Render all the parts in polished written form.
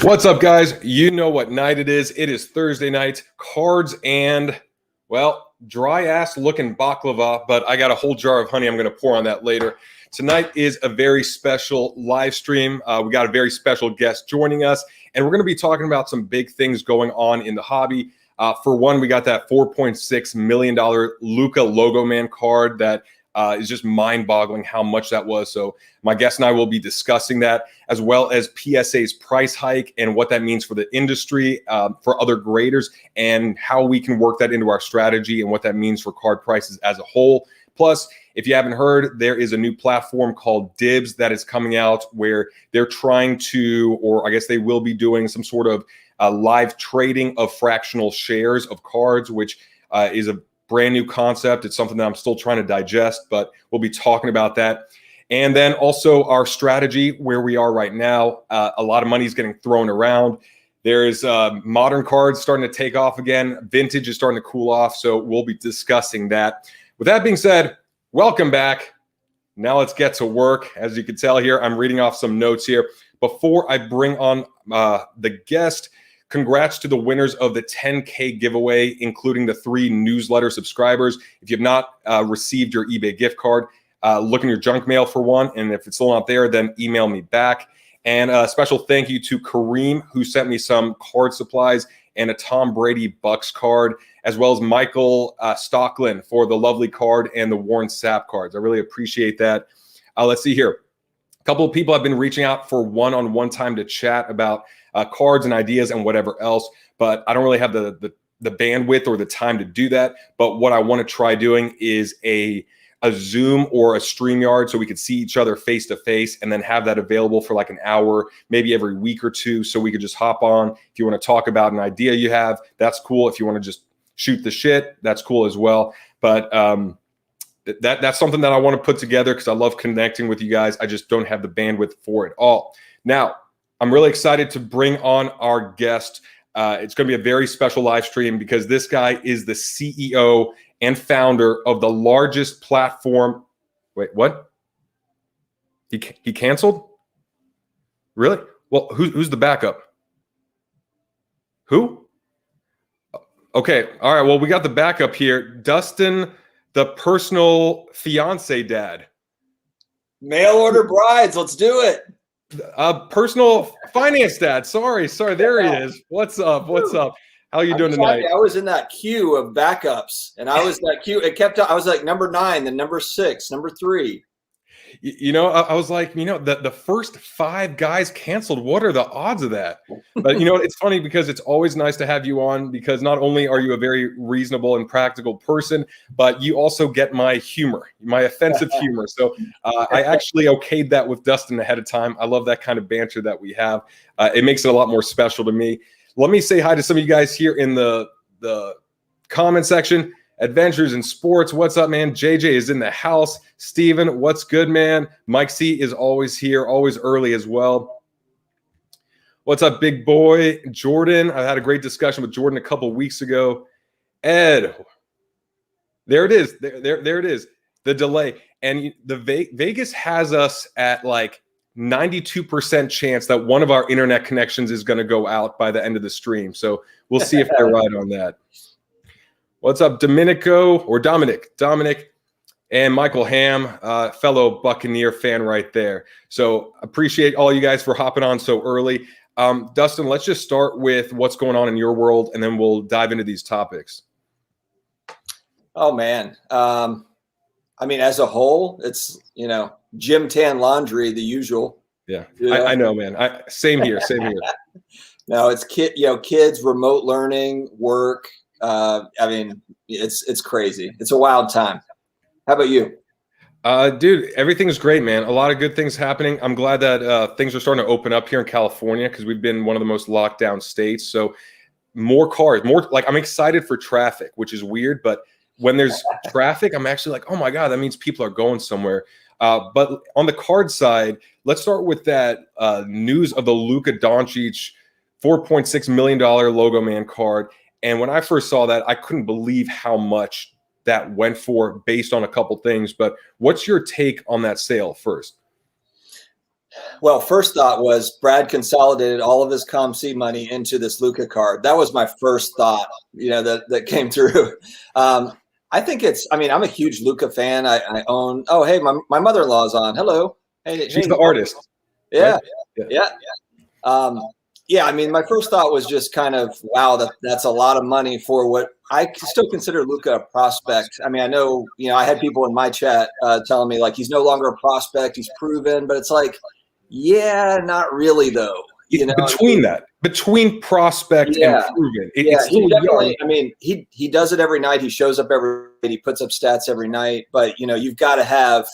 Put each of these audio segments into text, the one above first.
What's up, guys? You know what night it is. It is Thursday night. Cards and, well, dry-ass looking baklava, but I got a whole jar of honey I'm going to pour on that later. Tonight is a very special live stream. We got a very special guest joining us, and we're going to be talking about some big things going on in the hobby. For one, we got that $4.6 million Luca Logo Man card that is just mind-boggling how much that was. So my guest and I will be discussing that, as well as PSA's price hike and what that means for the industry, for other graders, and how we can work that into our strategy and what that means for card prices as a whole. Plus, if you haven't heard, there is a new platform called Dibbs that is coming out where they're trying to, or I guess they will be doing some sort of live trading of fractional shares of cards, which is a brand new concept. It's something that I'm still trying to digest, but we'll be talking about that. And then also our strategy where we are right now. A lot of money is getting thrown around. There's modern cards starting to take off again. Vintage is starting to cool off. So we'll be discussing that. With that being said, welcome back. Now let's get to work. As you can tell here, I'm reading off some notes here. Before I bring on the guest, congrats to the winners of the 10K giveaway, including the 3 newsletter subscribers. If you have not received your eBay gift card, look in your junk mail for one. And if it's still not there, then email me back. And a special thank you to Kareem, who sent me some card supplies and a Tom Brady Bucks card, as well as Michael Stockland for the lovely card and the Warren Sapp cards. I really appreciate that. Let's see here. A couple of people have been reaching out for one-on-one time to chat about cards and ideas and whatever else, but I don't really have the bandwidth or the time to do that. But what I want to try doing is a Zoom or a StreamYard so we could see each other face to face, and then have that available for like an hour, maybe every week or two, so we could just hop on. If you want to talk about an idea you have, that's cool. If you want to just shoot the shit, that's cool as well. But that's something that I want to put together because I love connecting with you guys. I just don't have the bandwidth for it all. Now, I'm really excited to bring on our guest. It's going to be a very special live stream because this guy is the CEO and founder of the largest platform. Wait, what? He canceled? Really? Well, who's the backup? Who? Okay, all right. Well, we got the backup here. Dustin, the personal fiance dad. Mail order brides. Let's do it. Personal finance dad. Sorry. There he is. What's up? How you doing tonight? I was in that queue of backups, and I was that queue. It kept. I was like number 9, then number 6, number 3. You know, I was like, the first 5 guys canceled. What are the odds of that? But it's funny because it's always nice to have you on, because not only are you a very reasonable and practical person, but you also get my humor, my offensive humor. So I actually okayed that with Dustin ahead of time. I love that kind of banter that we have. It makes it a lot more special to me. Let me say hi to some of you guys here in the comment section. Adventures in Sports, what's up, man? JJ is in the house. Steven, what's good, man? Mike C is always here, always early as well. What's up, big boy? Jordan, I had a great discussion with Jordan a couple weeks ago. Ed, there it is. There it is. The delay. And the Vegas has us at like 92% chance that one of our internet connections is going to go out by the end of the stream. So we'll see if they're right on that. What's up, Dominic, and Michael Ham, fellow Buccaneer fan right there. So appreciate all you guys for hopping on so early. Dustin, let's just start with what's going on in your world, and then we'll dive into these topics. Oh, man. I mean, as a whole, it's, gym, tan, laundry, the usual. Yeah, I know, man. Same here. No, it's kids, remote learning, work. I mean, it's crazy. It's a wild time. How about you? Dude, everything's great, man. A lot of good things happening. I'm glad that things are starting to open up here in California, because we've been one of the most locked down states. So more cars, I'm excited for traffic, which is weird. But when there's traffic, I'm actually like, oh my God, that means people are going somewhere. But on the card side, let's start with that news of the Luca Doncic $4.6 million Logo Man card. And when I first saw that, I couldn't believe how much that went for based on a couple things. But what's your take on that sale first? Well, first thought was Brad consolidated all of his ComC money into this Luca card. That was my first thought, that came through. I think I'm a huge Luca fan. I own, oh, hey, my mother-in-law's on. Hello. Hey, She's the artist. Yeah. Right? Yeah. My first thought was just kind of, wow, that's a lot of money for what I still consider Luca a prospect. I know, I had people in my chat telling me like he's no longer a prospect, he's proven, but it's like, yeah, not really though. Between prospect and proven, it's he definitely. He does it every night. He shows up every night. He puts up stats every night. But you've got to have,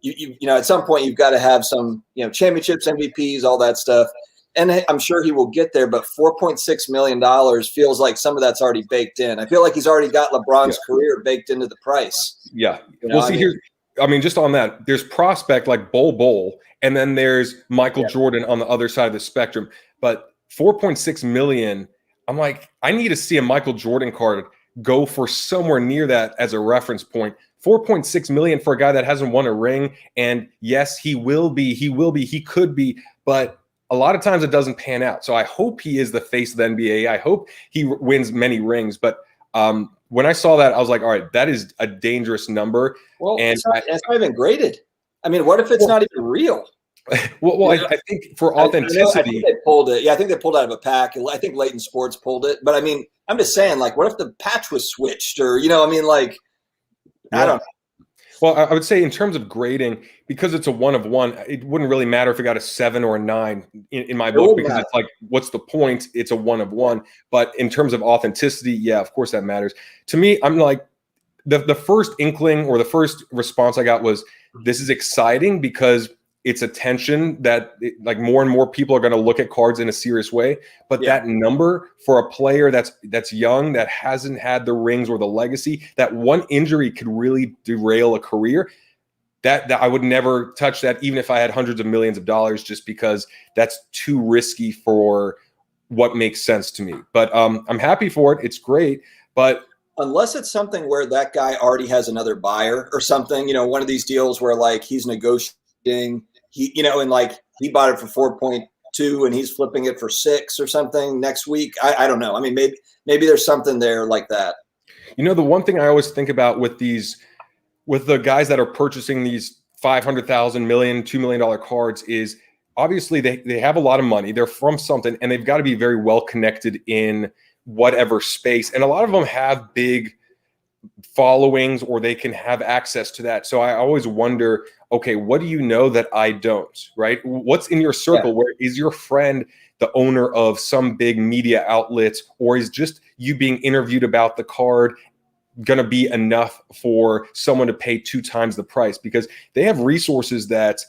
at some point you've got to have some, championships, MVPs, all that stuff. And I'm sure he will get there. But $4.6 million feels like some of that's already baked in. I feel like he's already got LeBron's career baked into the price. Yeah. Here. Just on that, there's prospect like Bol, and then there's Michael Jordan on the other side of the spectrum. But 4.6 million, I'm like, I need to see a Michael Jordan card go for somewhere near that as a reference point. 4.6 million for a guy that hasn't won a ring. And yes, he could be, but a lot of times it doesn't pan out. So I hope he is the face of the NBA. I hope he wins many rings. But when I saw that, I was like, all right, that is a dangerous number. Well, it's not even graded. What if it's not even real? I think for authenticity, I think they pulled it. Yeah, I think they pulled it out of a pack. I think Leighton Sports pulled it. But I'm just saying, like, what if the patch was switched, or I don't know. Well, I would say in terms of grading, because it's a 1 of 1, it wouldn't really matter if it got a 7 or a 9 in my book, because it's like, what's the point? It's a 1 of 1. But in terms of authenticity, yeah, of course that matters. To me, I'm like, the first inkling or the first response I got was, this is exciting because it's attention that like more and more people are going to look at cards in a serious way. But that number for a player that's young, that hasn't had the rings or the legacy, that one injury could really derail a career. That I would never touch that, even if I had hundreds of millions of dollars, just because that's too risky for what makes sense to me. But I'm happy for it. It's great. But unless it's something where that guy already has another buyer or something, one of these deals where like he's negotiating, and like he bought it for 4.2 and he's flipping it for 6 or something next week. I don't know. Maybe there's something there like that. The one thing I always think about with the guys that are purchasing these $500,000, $1 million, $2 million cards is obviously they have a lot of money. They're from something, and they've got to be very well connected in whatever space. And a lot of them have big followings, or they can have access to that. So I always wonder, okay, what do you know that I don't, right? What's in your circle? Where is your friend the owner of some big media outlet, or is just you being interviewed about the card going to be enough for someone to pay 2 times the price? Because they have resources that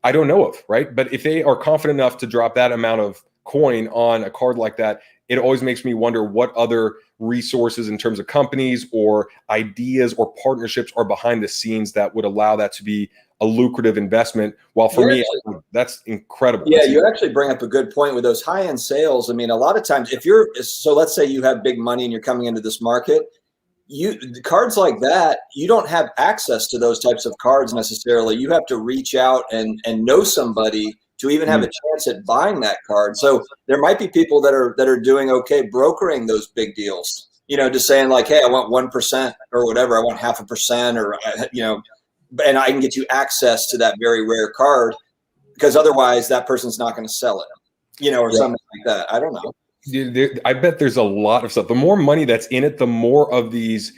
I don't know of, right? But if they are confident enough to drop that amount of coin on a card like that, it always makes me wonder what other resources in terms of companies or ideas or partnerships are behind the scenes that would allow that to be a lucrative investment. While for me, that's incredible. Yeah, you actually bring up a good point with those high-end sales. A lot of times so let's say you have big money and you're coming into this market, cards like that, you don't have access to those types of cards necessarily. You have to reach out and know somebody to even have a chance at buying that card. So there might be people that are doing okay brokering those big deals, just saying like, hey, I want 1% or whatever. I want 0.5% or, and I can get you access to that very rare card, because otherwise that person's not going to sell it, or something like that. I don't know. I bet there's a lot of stuff. The more money that's in it, the more of these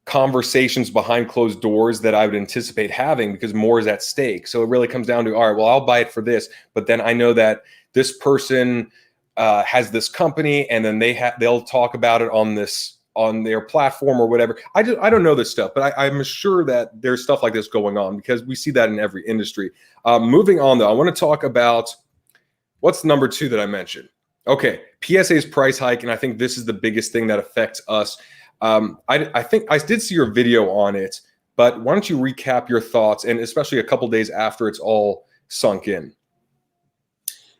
conversations behind closed doors that I would anticipate having, because more is at stake. So it really comes down to, all right, well, I'll buy it for this, but then I know that this person has this company, and then they'll talk about it on their platform or whatever. I don't know this stuff, but I'm sure that there's stuff like this going on, because we see that in every industry. Moving on, though, I want to talk about what's number 2 that I mentioned. Okay, PSA's price hike, and I think this is the biggest thing that affects us. I think I did see your video on it, but why don't you recap your thoughts, and especially a couple days after it's all sunk in?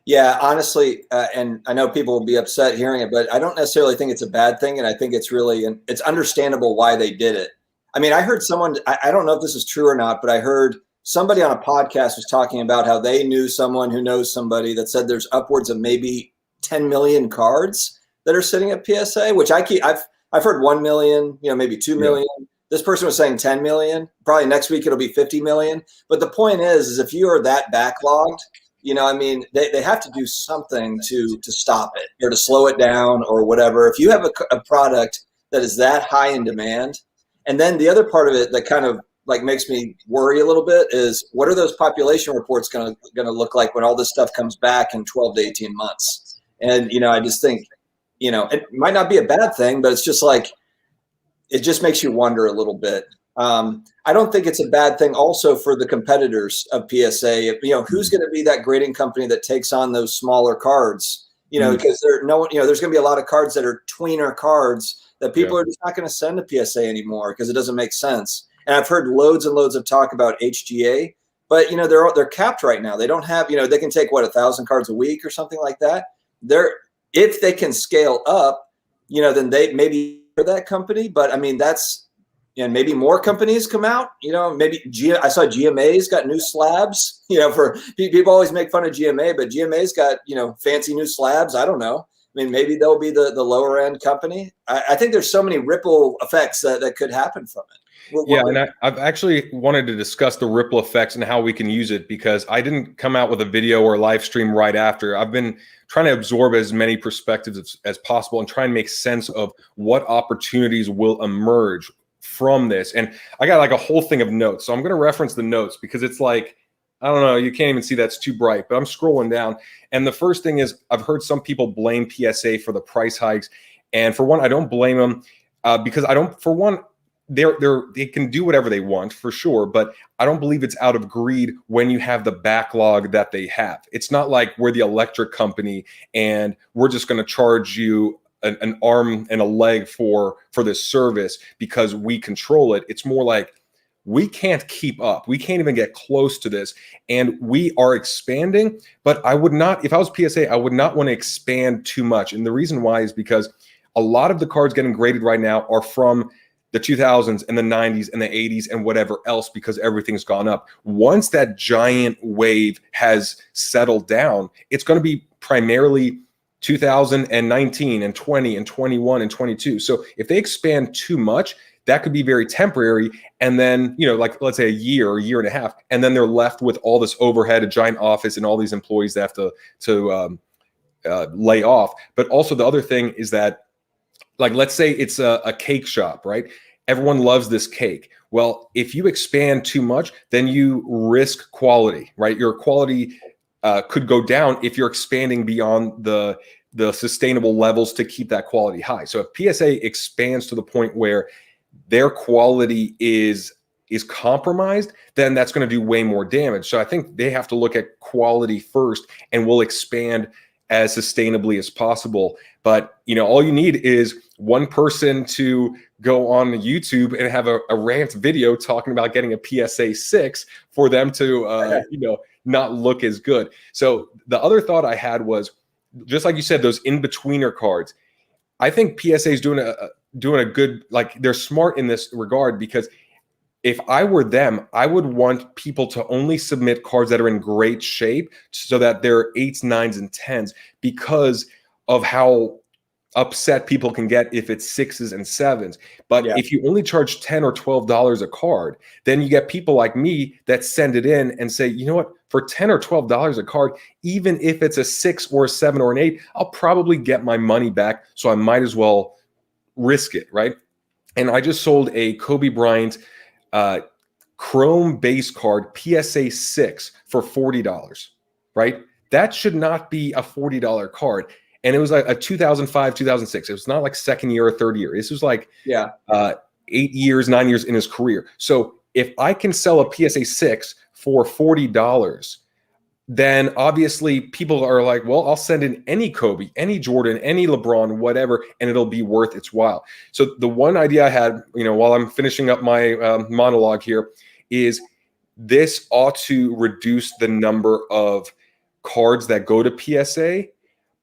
Yeah, honestly, and I know people will be upset hearing it, but I don't necessarily think it's a bad thing, and I think it's understandable why they did it. I heard someone, I don't know if this is true or not, but I heard somebody on a podcast was talking about how they knew someone who knows somebody that said there's upwards of maybe 10 million cards that are sitting at PSA, which I've heard 1 million, maybe 2 million. Yeah. This person was saying 10 million. Probably next week it'll be 50 million. But the point is if you are that backlogged, they have to do something to stop it or to slow it down or whatever. If you have a product that is that high in demand, and then the other part of it that kind of like makes me worry a little bit is what are those population reports going to look like when all this stuff comes back in 12 to 18 months? And, I just think, it might not be a bad thing, but it's just like, it just makes you wonder a little bit. I don't think it's a bad thing also for the competitors of PSA. Who's going to be that grading company that takes on those smaller cards? Because there's going to be a lot of cards that are tweener cards that people are just not going to send to PSA anymore because it doesn't make sense. And I've heard loads and loads of talk about HGA, but they're capped right now. They don't have they can take 1,000 cards a week or something like that. If they can scale up, then they maybe for that company. But that's. And maybe more companies come out, maybe I saw GMA's got new slabs, for people always make fun of GMA, but GMA's got, fancy new slabs. I don't know. Maybe they'll be the lower end company. I think there's so many ripple effects that could happen from it. And I've actually wanted to discuss the ripple effects and how we can use it because I didn't come out with a video or live stream right after. I've been trying to absorb as many perspectives as possible and try and make sense of what opportunities will emerge from this. And I got like a whole thing of notes. So I'm going to reference the notes because it's like, I don't know, you can't even see that's too bright, but I'm scrolling down. And the first thing is I've heard some people blame PSA for the price hikes. And for one, I don't blame them because they can do whatever they want for sure. But I don't believe it's out of greed when you have the backlog that they have. It's not like we're the electric company and we're just going to charge you an arm and a leg for this service because we control it. It's more like we can't keep up. We can't even get close to this. And we are expanding, but I would not, if I was PSA, I would not want to expand too much. And the reason why is because a lot of the cards getting graded right now are from the 2000s and the 90s and the 80s and whatever else because everything's gone up. Once that giant wave has settled down, it's going to be primarily 2019 and 20 and 21 and 22. So if they expand too much, that could be very temporary. And then, like let's say a year or year and a half, and then they're left with all this overhead, a giant office, and all these employees that have to lay off. But also the other thing is that, like, let's say it's a cake shop, right? Everyone loves this cake. Well, if you expand too much, then you risk quality, right? Your quality could go down if you're expanding beyond the sustainable levels to keep that quality high. So if PSA expands to the point where their quality is compromised, then that's going to do way more damage. So I think they have to look at quality first and will expand as sustainably as possible. But all you need is one person to go on YouTube and have a rant video talking about getting a PSA 6 for them to not look as good. So the other thought I had was, just like you said, those in-betweener cards. I think PSA is doing a good, like they're smart in this regard because if I were them, I would want people to only submit cards that are in great shape so that they're 8s, 9s, and 10s because of how upset people can get if it's 6s and 7s. But if you only charge $10 or $12 a card, then you get people like me that send it in and say, you know what, for $10 or $12 a card, even if it's a 6 or a 7 or an 8, I'll probably get my money back. So I might as well risk it, right? And I just sold a Kobe Bryant Chrome base card PSA 6 for $40, right? That should not be a $40 card. And it was like a 2005, 2006. It was not like second year or third year. This was like 8 years, 9 years in his career. So if I can sell a PSA 6 for $40, then obviously people are like, well, I'll send in any Kobe, any Jordan, any LeBron, whatever, and it'll be worth its while. So the one idea I had, while I'm finishing up my monologue here, is this ought to reduce the number of cards that go to PSA,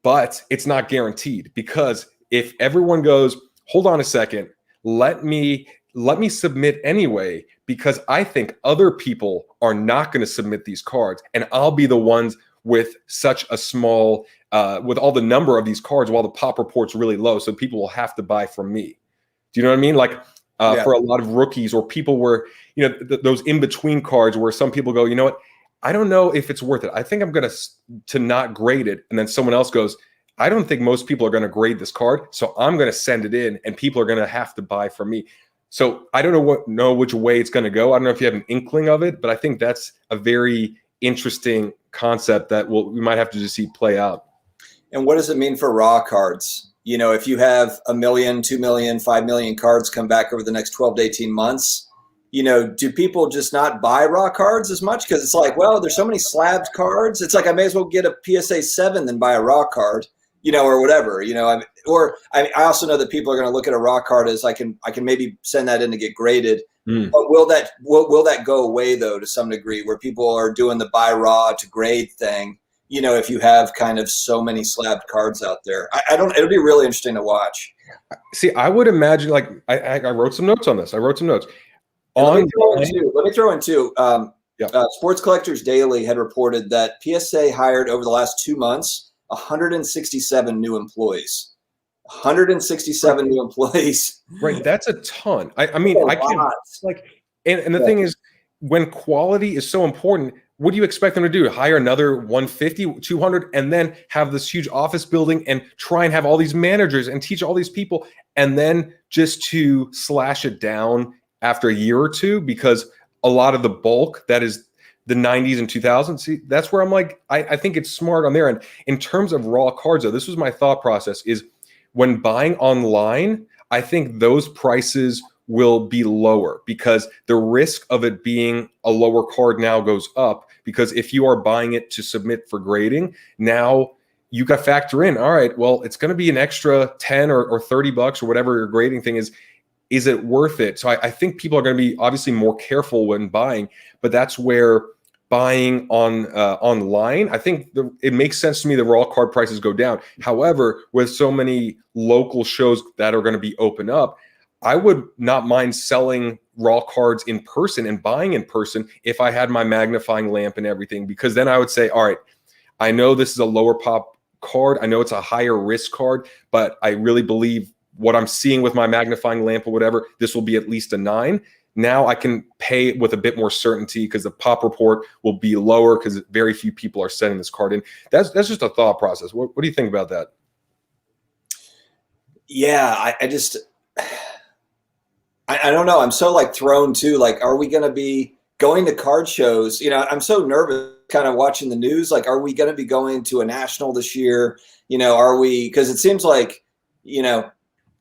but it's not guaranteed because if everyone goes, hold on a second, let me let me submit anyway, because I think other people are not going to submit these cards, and I'll be the ones with such a small, with all the number of these cards while the pop report's really low. So people will have to buy from me. Do you know what I mean? Like for a lot of rookies or people where, those in-between cards where some people go, you know what? I don't know if it's worth it. I think I'm going to not grade it. And then someone else goes, I don't think most people are going to grade this card, so I'm going to send it in, and people are going to have to buy from me. So I don't know which way it's going to go. I don't know if you have an inkling of it, but I think that's a very interesting concept that we might have to just see play out. And what does it mean for raw cards? If you have 1 million, 2 million, 5 million cards come back over the next 12 to 18 months, do people just not buy raw cards as much? Because it's like, well, there's so many slabbed cards. It's like I may as well get a PSA 7 than buy a raw card. Or whatever, I also know that people are going to look at a raw card as I can maybe send that in to get graded. But will that go away though to some degree, where people are doing the buy raw to grade thing? If you have kind of so many slabbed cards out there, it'll be really interesting to watch. See, I would imagine, like I wrote some notes on this. Let me throw in two. Sports Collectors Daily had reported that PSA hired over the last 2 months 167 new employees. 167 new employees. Right. That's a ton. I mean, I can't and the thing is, when quality is so important, what do you expect them to do? Hire another 150, 200, and then have this huge office building and try and have all these managers and teach all these people, and then just to slash it down after a year or two, because a lot of the bulk that is the 90s and 2000s. See, that's where I'm like, I think it's smart on there. And in terms of raw cards, though, this was my thought process, is when buying online, I think those prices will be lower, because the risk of it being a lower card now goes up, because if you are buying it to submit for grading, now you got to factor in, all right, well, it's going to be an extra 10 or 30 bucks or whatever your grading thing is. Is it worth it? So I think people are going to be obviously more careful when buying, but that's where buying online, I think it makes sense to me that raw card prices go down. However, with so many local shows that are going to be open up, I would not mind selling raw cards in person and buying in person if I had my magnifying lamp and everything, because then I would say, all right, I know this is a lower pop card. I know it's a higher risk card, but I really believe what I'm seeing with my magnifying lamp or whatever, this will be at least a 9. Now I can pay with a bit more certainty because the pop report will be lower because very few people are sending this card in. That's just a thought process. What do you think about that? Yeah, I don't know. I'm so thrown too. Are we going to be going to card shows? I'm so nervous kind of watching the news. Are we going to be going to a national this year? Are we, because it seems like,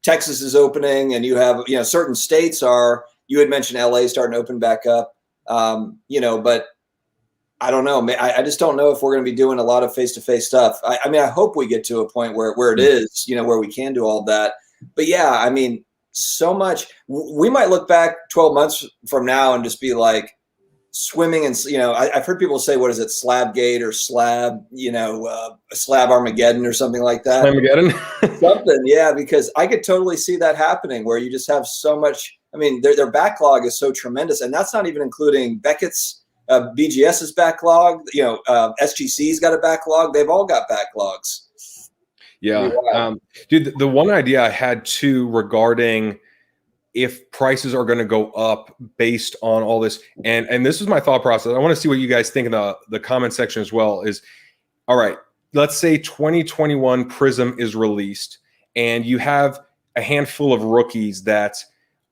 Texas is opening and you have, certain states are. You had mentioned LA starting to open back up, but I don't know. I just don't know if we're going to be doing a lot of face-to-face stuff. I mean, I hope we get to a point where it is, where we can do all that. But yeah, I mean, so much. We might look back 12 months from now and just be like swimming and, I've heard people say, what is it, Slabgate or Slab, Slab Armageddon or something like that. Armageddon? Something, yeah, because I could totally see that happening where you just have so much. I mean, their backlog is so tremendous, and that's not even including Beckett's, BGS's backlog. SGC's got a backlog. They've all got backlogs. Yeah, dude. The one idea I had too regarding if prices are going to go up based on all this, and this is my thought process. I want to see what you guys think in the comment section as well. Is all right. Let's say 2021 Prism is released, and you have a handful of rookies that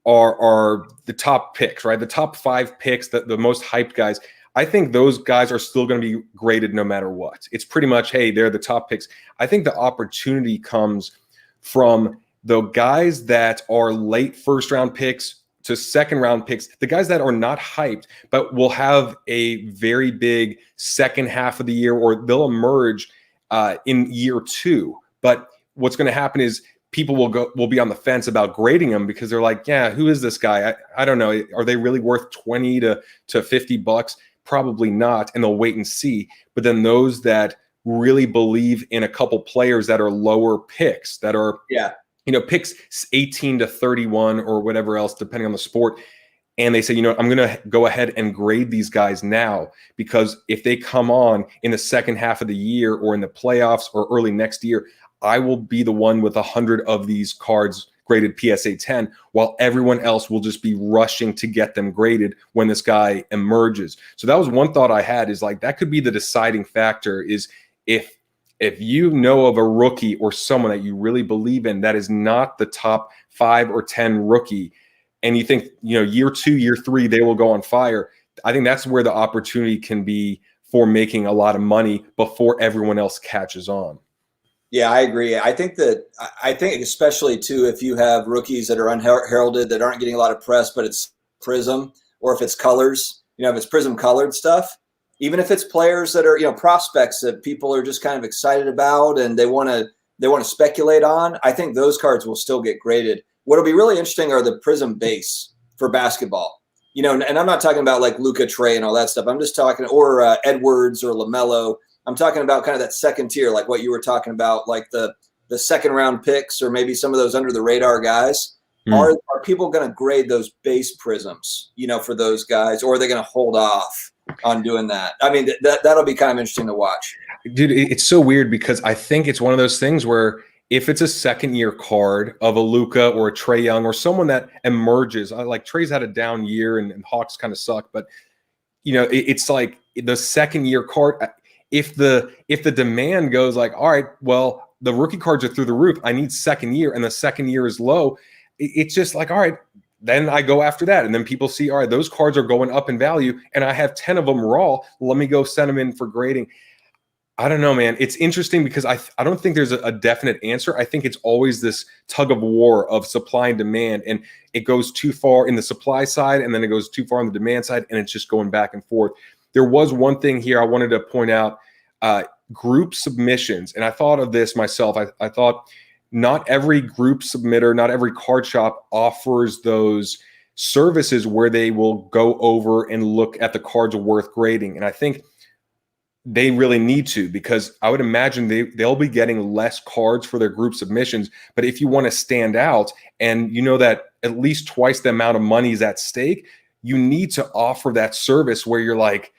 are the top picks, right? The top 5 picks, the most hyped guys. I think those guys are still going to be graded no matter what. It's pretty much, hey, they're the top picks. I think the opportunity comes from the guys that are late first round picks to second round picks, the guys that are not hyped, but will have a very big second half of the year, or they'll emerge in year 2. But what's going to happen is people will be on the fence about grading them because they're like, yeah, who is this guy? I don't know. Are they really worth 20 to 50 bucks? Probably not. And they'll wait and see. But then those that really believe in a couple players that are lower picks, that are picks 18 to 31 or whatever else, depending on the sport. And they say, I'm going to go ahead and grade these guys now, because if they come on in the second half of the year or in the playoffs or early next year, I will be the one with 100 of these cards graded PSA 10, while everyone else will just be rushing to get them graded when this guy emerges. So that was one thought I had, is like, that could be the deciding factor, is if you know of a rookie or someone that you really believe in that is not the top 5 or 10 rookie, and you think, year 2, year 3, they will go on fire, I think that's where the opportunity can be for making a lot of money before everyone else catches on. Yeah, I agree. I think especially too, if you have rookies that are unheralded, that aren't getting a lot of press, but it's Prism, or if it's colors, if it's Prism colored stuff, even if it's players that are, prospects that people are just kind of excited about and they want to speculate on, I think those cards will still get graded. What'll be really interesting are the Prism base for basketball, and I'm not talking about like Luca, Trey, and all that stuff. I'm just talking, or Edwards or LaMelo. I'm talking about kind of that second tier, like what you were talking about, like the second round picks, or maybe some of those under the radar guys. Are people going to grade those base Prisms, for those guys, or are they going to hold off on doing that? I mean, that'll be kind of interesting to watch. Dude, it's so weird, because I think it's one of those things where if it's a second year card of a Luca or a Trey Young or someone that emerges, like Trey's had a down year and Hawks kind of suck, but it's like the second year card. If the demand goes like, all right, well, the rookie cards are through the roof, I need second year, and the second year is low, it's just like, all right, then I go after that. And then people see, all right, those cards are going up in value, and I have 10 of them raw. Let me go send them in for grading. I don't know, man. It's interesting because I don't think there's a definite answer. I think it's always this tug of war of supply and demand, and it goes too far in the supply side, and then it goes too far on the demand side, and it's just going back and forth. There was one thing here I wanted to point out, group submissions. And I thought of this myself. I thought not every group submitter, not every card shop offers those services where they will go over and look at the cards worth grading. And I think they really need to, because I would imagine they'll be getting less cards for their group submissions. But if you want to stand out, and that at least twice the amount of money is at stake, you need to offer that service where you're like,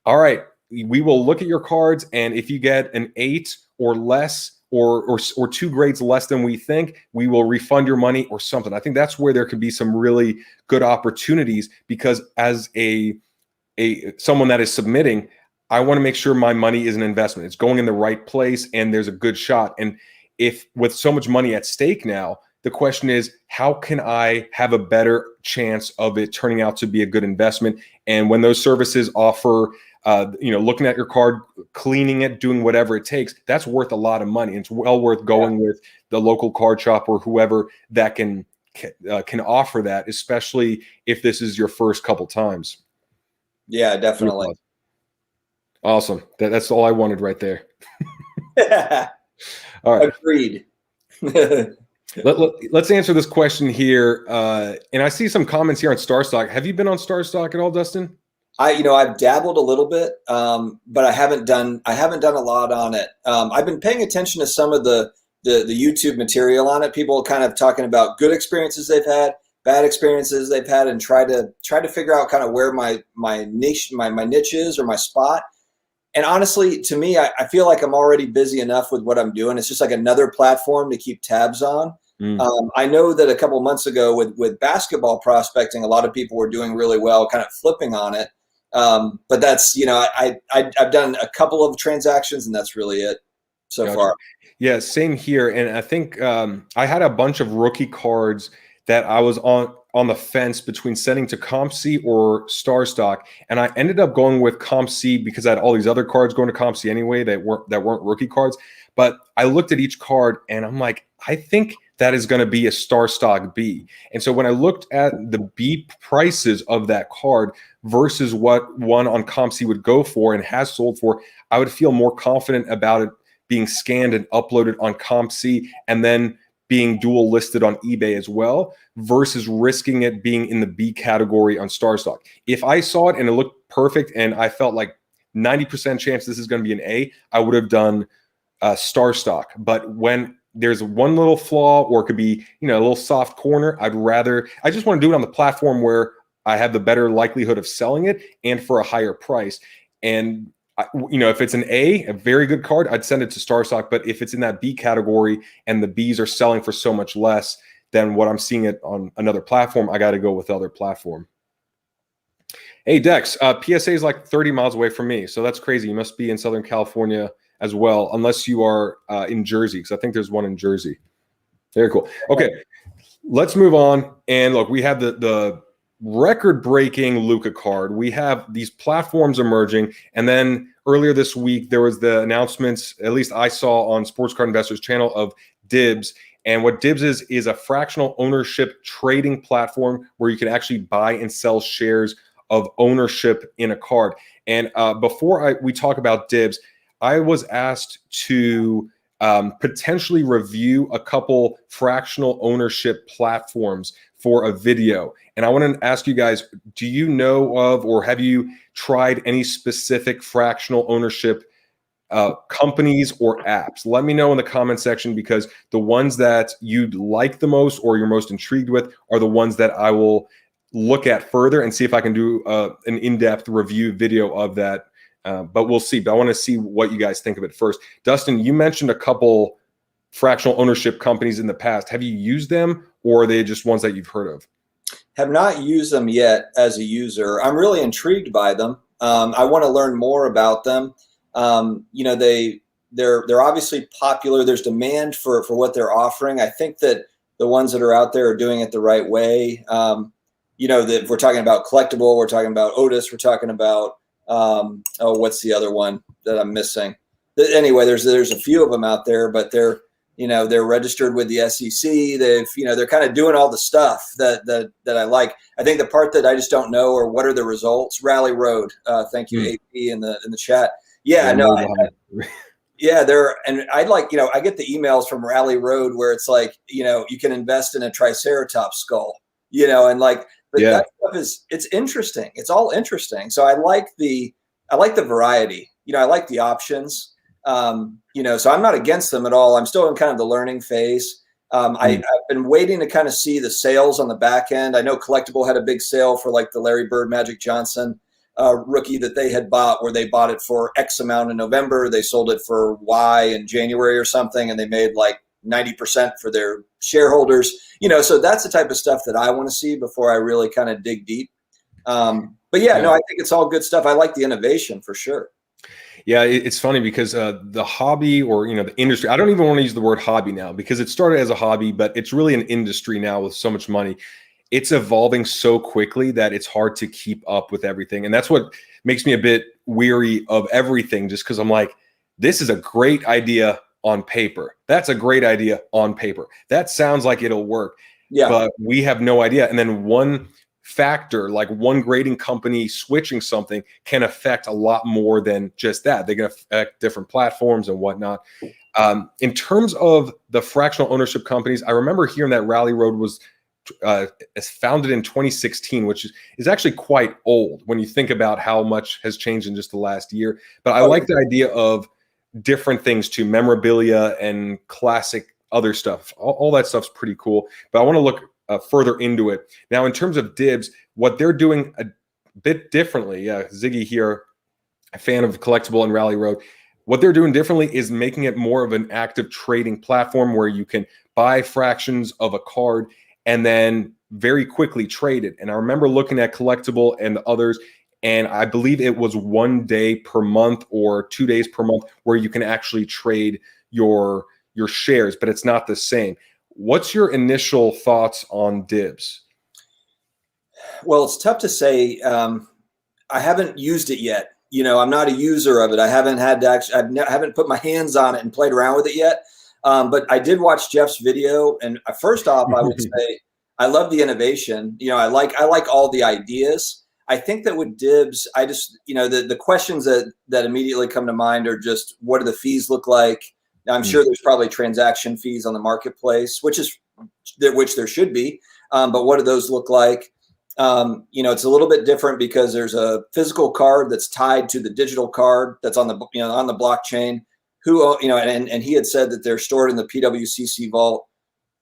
all right, we will look at your cards, and if you get an 8 or less, or 2 grades less than we think, we will refund your money or something. I think that's where there could be some really good opportunities, because as someone that is submitting, I want to make sure my money is an investment. It's going in the right place, and there's a good shot. And if with so much money at stake now, the question is, how can I have a better chance of it turning out to be a good investment? And when those services offer, looking at your card, cleaning it, doing whatever it takes, that's worth a lot of money. It's well worth going with the local card shop or whoever that can offer that, especially if this is your first couple times. Yeah, definitely. Awesome. That's all I wanted right there. All right. Agreed. Let's answer this question here. And I see some comments here on StarStock. Have you been on StarStock at all, Dustin? I've dabbled a little bit, but I haven't done a lot on it. I've been paying attention to some of the YouTube material on it. People kind of talking about good experiences they've had, bad experiences they've had, and try to figure out kind of where my niche is, or my spot. And honestly, to me, I feel like I'm already busy enough with what I'm doing. It's just like another platform to keep tabs on. I know that a couple months ago with basketball prospecting, a lot of people were doing really well, kind of flipping on it. But that's, I've done a couple of transactions, and that's really it so far. Yeah, same here. And I think I had a bunch of rookie cards that I was on the fence between sending to CompC or StarStock, and I ended up going with CompC because I had all these other cards going to CompC anyway that weren't rookie cards. But I looked at each card, and I'm like, I think that is going to be a StarStock B. And so when I looked at the B prices of that card versus what one on CompC would go for and has sold for, I would feel more confident about it being scanned and uploaded on CompC and then being dual listed on eBay as well, versus risking it being in the B category on StarStock. If I saw it and it looked perfect and I felt like 90% chance this is going to be an A, I would have done StarStock. But when there's one little flaw, or it could be, a little soft corner, I just want to do it on the platform where I have the better likelihood of selling it and for a higher price. And if it's an a very good card, I'd send it to StarStock. But if it's in that B category and the Bs are selling for so much less than what I'm seeing it on another platform, I got to go with the other platform. Hey, Dex, PSA is like 30 miles away from me. So that's crazy. You must be in Southern California as well, unless you are in Jersey, because I think there's one in Jersey. Very cool. Okay, let's move on. And look, we have the record-breaking Luca card. We have these platforms emerging. And then earlier this week, there was the announcements, at least I saw on Sports Card Investors channel, of Dibbs. And what Dibbs is a fractional ownership trading platform where you can actually buy and sell shares of ownership in a card. And before we talk about Dibbs, I was asked to potentially review a couple fractional ownership platforms for a video. And I want to ask you guys, do you know of, or have you tried any specific fractional ownership companies or apps? Let me know in the comment section, because the ones that you'd like the most or you're most intrigued with are the ones that I will look at further and see if I can do an in-depth review video of that. But we'll see. But I want to see what you guys think of it first. Dustin, you mentioned a couple fractional ownership companies in the past. Have you used them, or are they just ones that you've heard of? Have not used them yet as a user. I'm really intrigued by them. I want to learn more about them. They're obviously popular. There's demand for what they're offering. I think that the ones that are out there are doing it the right way. That we're talking about Collectible, we're talking about Otis, we're talking about what's the other one that I'm missing? Anyway, there's a few of them out there, but they're registered with the SEC. They're kind of doing all the stuff that I like. I think the part that I just don't know are what are the results. Rally Road. Thank you, AP in the chat. Yeah, no. Yeah, and I get the emails from Rally Road where it's like, you can invest in a Triceratops skull, but that stuff it's interesting. It's all interesting. So I like the variety, I like the options, so I'm not against them at all. I'm still in kind of the learning phase. I've been waiting to kind of see the sales on the back end. I know Collectible had a big sale for like the Larry Bird, Magic Johnson rookie that they had bought, where they bought it for X amount in November. They sold it for Y in January or something, and they made like 90% for their shareholders. So that's the type of stuff that I want to see before I really kind of dig deep. I think it's all good stuff. I like the innovation for sure. Yeah, it's funny because the hobby, or the industry, I don't even want to use the word hobby now, because it started as a hobby, but it's really an industry now with so much money. It's evolving so quickly that it's hard to keep up with everything. And that's what makes me a bit weary of everything, just because I'm like, this is a great idea on paper. That's a great idea on paper. That sounds like it'll work. Yeah. But we have no idea. And then one factor, like one grading company switching something, can affect a lot more than just that. They're going to affect different platforms and whatnot. In terms of the fractional ownership companies, I remember hearing that Rally Road was founded in 2016, which is actually quite old when you think about how much has changed in just the last year. But I like the idea of different things too, memorabilia and classic other stuff. All that stuff's pretty cool. But I want to look further into it. Now, in terms of Dibbs, what they're doing a bit differently, Ziggy here, a fan of Collectible and Rally Road, what they're doing differently is making it more of an active trading platform where you can buy fractions of a card and then very quickly trade it. And I remember looking at Collectible and the others, and I believe it was 1 day per month or 2 days per month where you can actually trade your shares, but it's not the same. What's your initial thoughts on Dibbs? Well, it's tough to say. I haven't used it yet. I'm not a user of it. I haven't had to actually, I haven't put my hands on it and played around with it yet. But I did watch Jeff's video, and first off, I would say I love the innovation. I like all the ideas. I think that with Dibbs, I just, the questions that immediately come to mind are just, what do the fees look like? Now, I'm sure there's probably transaction fees on the marketplace, which there should be. But what do those look like? It's a little bit different because there's a physical card that's tied to the digital card that's on the blockchain. who, and he had said that they're stored in the PWCC vault.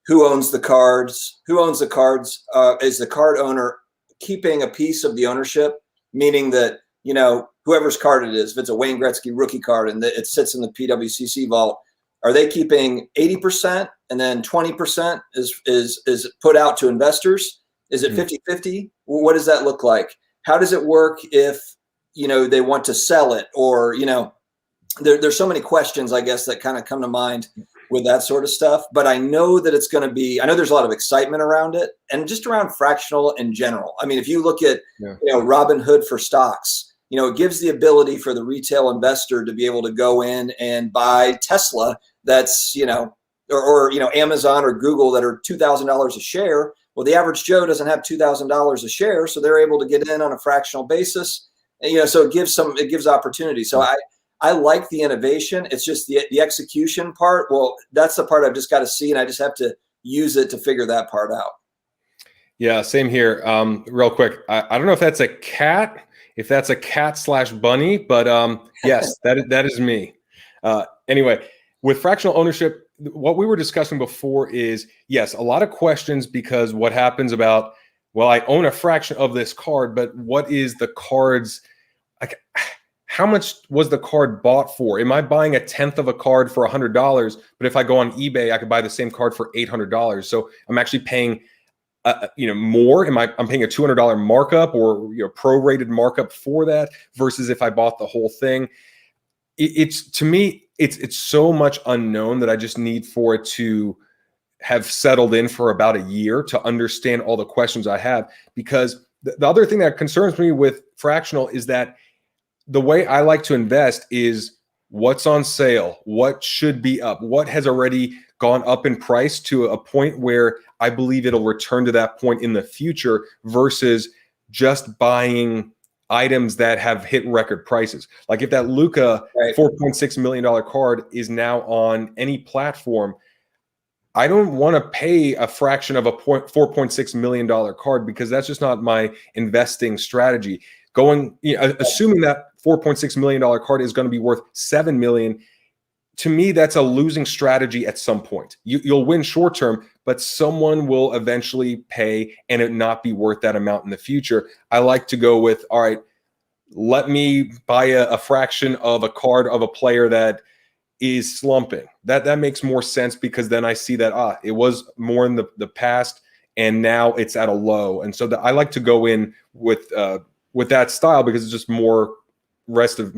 Who owns the cards? Who owns the cards? Is the card owner keeping a piece of the ownership? Meaning that, whoever's card it is, if it's a Wayne Gretzky rookie card and it sits in the PWCC vault, are they keeping 80% and then 20% is put out to investors? Is it 50-50? What does that look like? How does it work if, they want to sell it, or, there's so many questions, I guess, that kind of come to mind with that sort of stuff. But I know that it's going to be, I know there's a lot of excitement around it and just around fractional in general. I mean, if you look at, Robinhood for stocks, it gives the ability for the retail investor to be able to go in and buy Tesla that's, or Amazon or Google that are $2,000 a share. Well, the average Joe doesn't have $2,000 a share, so they're able to get in on a fractional basis. And, so it gives opportunity. So I like the innovation. It's just the execution part. Well, that's the part I've just got to see, and I just have to use it to figure that part out. Yeah, same here. Real quick, I don't know if that's a cat, / bunny, but yes, that is me. Anyway, with fractional ownership, what we were discussing before is, yes, a lot of questions, because what happens about, well, I own a fraction of this card, but what is the card's, like, how much was the card bought for? Am I buying a tenth of a card for $100? But if I go on eBay, I could buy the same card for $800. So I'm actually paying, more. I'm paying a $200 markup, or prorated markup for that, versus if I bought the whole thing. To me, it's so much unknown that I just need for it to have settled in for about a year to understand all the questions I have. Because the other thing that concerns me with fractional is that the way I like to invest is what's on sale, what should be up, what has already gone up in price to a point where I believe it'll return to that point in the future, versus just buying items that have hit record prices. Like if that Luca $4.6 million card is now on any platform, I don't want to pay a fraction of a $4.6 million card, because that's just not my investing strategy. Assuming that $4.6 million card is going to be worth $7 million, to me, that's a losing strategy at some point. You'll win short term, but someone will eventually pay and it not be worth that amount in the future. I like to go with, all right, let me buy a fraction of a card of a player that is slumping. That makes more sense, because then I see that it was more in the past and now it's at a low. And so I like to go in with that style, because it's just more rest of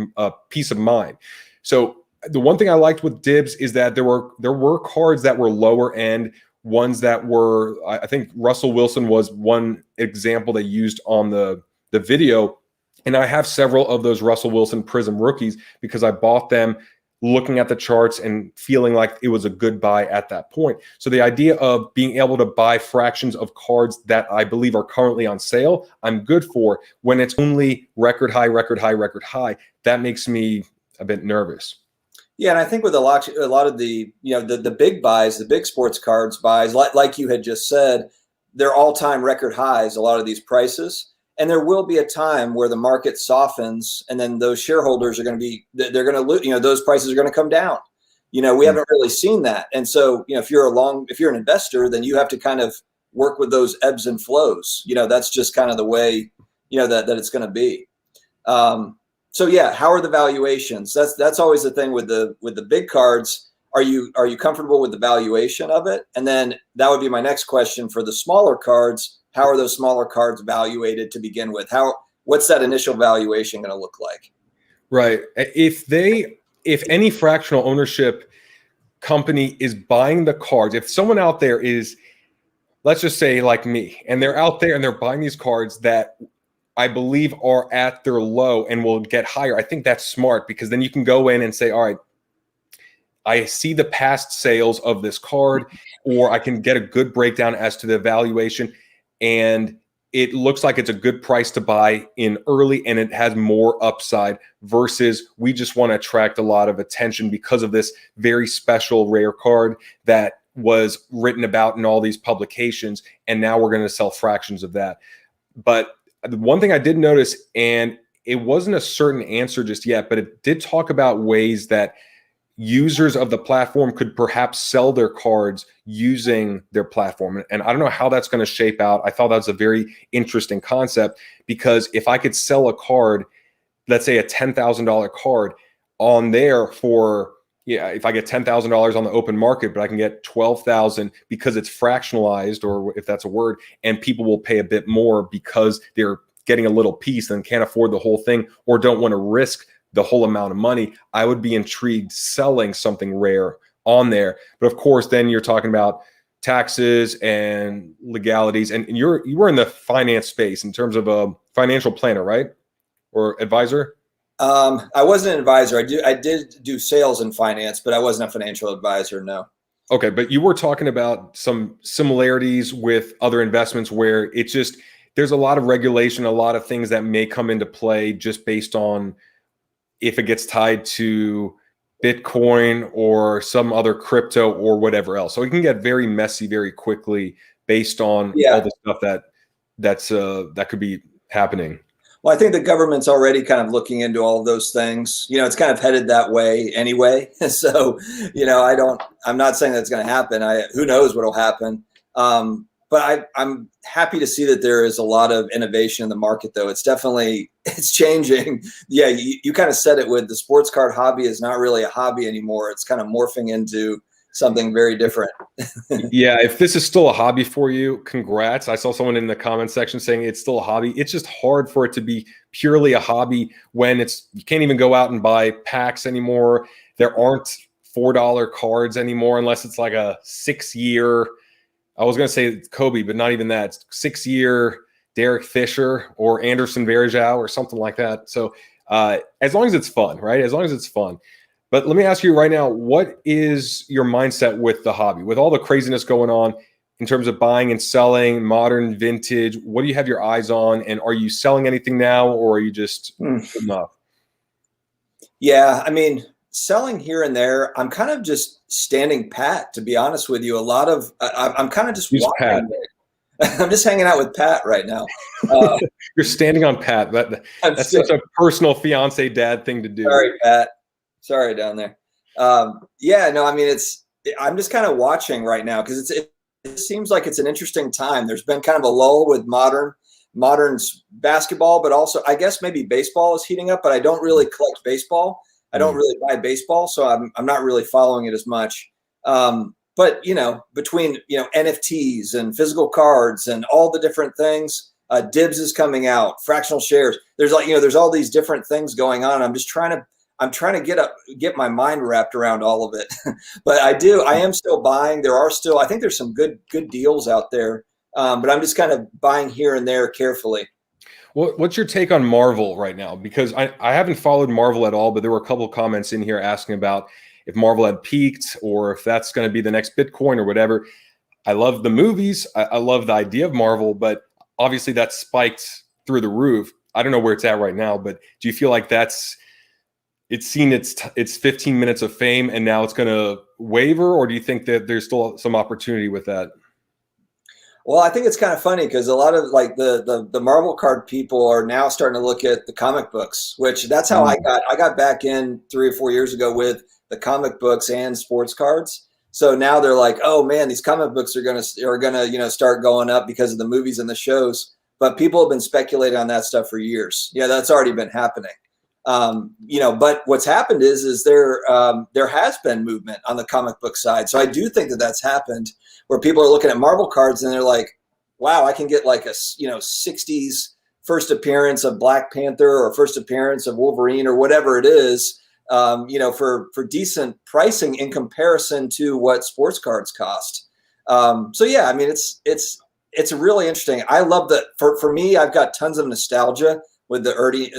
peace of mind. So the one thing I liked with Dibbs is that there were cards that were lower end, ones that were, I think Russell Wilson was one example they used on the video. And I have several of those Russell Wilson Prism rookies, because I bought them looking at the charts and feeling like it was a good buy at that point. So the idea of being able to buy fractions of cards that I believe are currently on sale, I'm good for. When it's only record high, that makes me a bit nervous. Yeah, and I think with a lot of the the big buys, the big sports cards buys, like you had just said, they're all-time record highs, a lot of these prices. And there will be a time where the market softens, and then those shareholders are going to be, they're going to lose, those prices are going to come down. We haven't really seen that. And so, if you're an investor, then you have to kind of work with those ebbs and flows. That's just kind of the way, that it's going to be. So yeah, how are the valuations? That's always the thing with the big cards. Are you comfortable with the valuation of it? And then that would be my next question for the smaller cards. How are those smaller cards valuated to begin with? What's that initial valuation going to look like? Right. If any fractional ownership company is buying the cards, if someone out there is, let's just say like me, and they're out there and they're buying these cards that I believe are at their low and will get higher, I think that's smart, because then you can go in and say, all right, I see the past sales of this card, or I can get a good breakdown as to the valuation. And it looks like it's a good price to buy in early, and it has more upside, versus we just want to attract a lot of attention because of this very special rare card that was written about in all these publications, and now we're going to sell fractions of that. But the one thing I did notice, and it wasn't a certain answer just yet, but it did talk about ways that users of the platform could perhaps sell their cards using their platform. And I don't know how that's going to shape out. I thought that was a very interesting concept, because if I could sell a card, let's say a $10,000 card on there for, if I get $10,000 on the open market, but I can get 12,000 because it's fractionalized, or if that's a word, and people will pay a bit more because they're getting a little piece and can't afford the whole thing, or don't want to risk the whole amount of money, I would be intrigued selling something rare on there. But of course, then you're talking about taxes and legalities, and you were in the finance space in terms of a financial planner, right? Or advisor? I wasn't an advisor. I did do sales and finance, but I wasn't a financial advisor. No. Okay, but you were talking about some similarities with other investments where it's just, there's a lot of regulation, a lot of things that may come into play just based on if it gets tied to Bitcoin or some other crypto or whatever else. So it can get very messy very quickly based on all the stuff that could be happening. Well, I think the government's already kind of looking into all of those things. It's kind of headed that way anyway. So, I'm not saying that's going to happen. Who knows what'll happen. But I'm happy to see that there is a lot of innovation in the market, though. It's changing. Yeah, you kind of said it with the sports card hobby is not really a hobby anymore. It's kind of morphing into something very different. Yeah, if this is still a hobby for you, congrats. I saw someone in the comment section saying it's still a hobby. It's just hard for it to be purely a hobby when you can't even go out and buy packs anymore. There aren't $4 cards anymore unless it's like a 6-year. I was going to say Kobe, but not even that. 6-year Derek Fisher or Anderson Varejao or something like that. So as long as it's fun, right? As long as it's fun. But let me ask you right now, what is your mindset with the hobby? With all the craziness going on in terms of buying and selling, modern, vintage, what do you have your eyes on? And are you selling anything now, or are you just enough? Yeah, I mean, selling here and there, I'm kind of just standing pat, to be honest with you. I'm kind of just watching. I'm just hanging out with Pat right now. You're standing on Pat. That's such a personal fiance dad thing to do. Sorry, Pat. Sorry down there. Yeah, no, I mean, I'm just kind of watching right now because it seems like it's an interesting time. There's been kind of a lull with modern basketball, but also I guess maybe baseball is heating up, but I don't really collect baseball. I don't really buy baseball, so I'm not really following it as much. But between NFTs and physical cards and all the different things, Dibbs is coming out, fractional shares. There's there's all these different things going on. I'm trying to get my mind wrapped around all of it. But I am still buying. I think there's some good deals out there. But I'm just kind of buying here and there carefully. What's your take on Marvel right now? Because I haven't followed Marvel at all, but there were a couple of comments in here asking about if Marvel had peaked or if that's going to be the next Bitcoin or whatever. I love the movies. I love the idea of Marvel, but obviously that spiked through the roof. I don't know where it's at right now, but do you feel like it's seen its 15 minutes of fame and now it's going to waver, or do you think that there's still some opportunity with that? Well, I think it's kind of funny because a lot of like the Marvel card people are now starting to look at the comic books, which that's how I got back in 3 or 4 years ago with the comic books and sports cards. So now they're like, oh man, these comic books are gonna start going up because of the movies and the shows. But people have been speculating on that stuff for years. Yeah, that's already been happening. But what's happened is there has been movement on the comic book side. So I do think that that's happened where people are looking at Marvel cards and they're like, wow, I can get like a 60s first appearance of Black Panther or first appearance of Wolverine or whatever it is, for decent pricing in comparison to what sports cards cost. So yeah, I mean, it's really interesting. I love that. For me, I've got tons of nostalgia with the early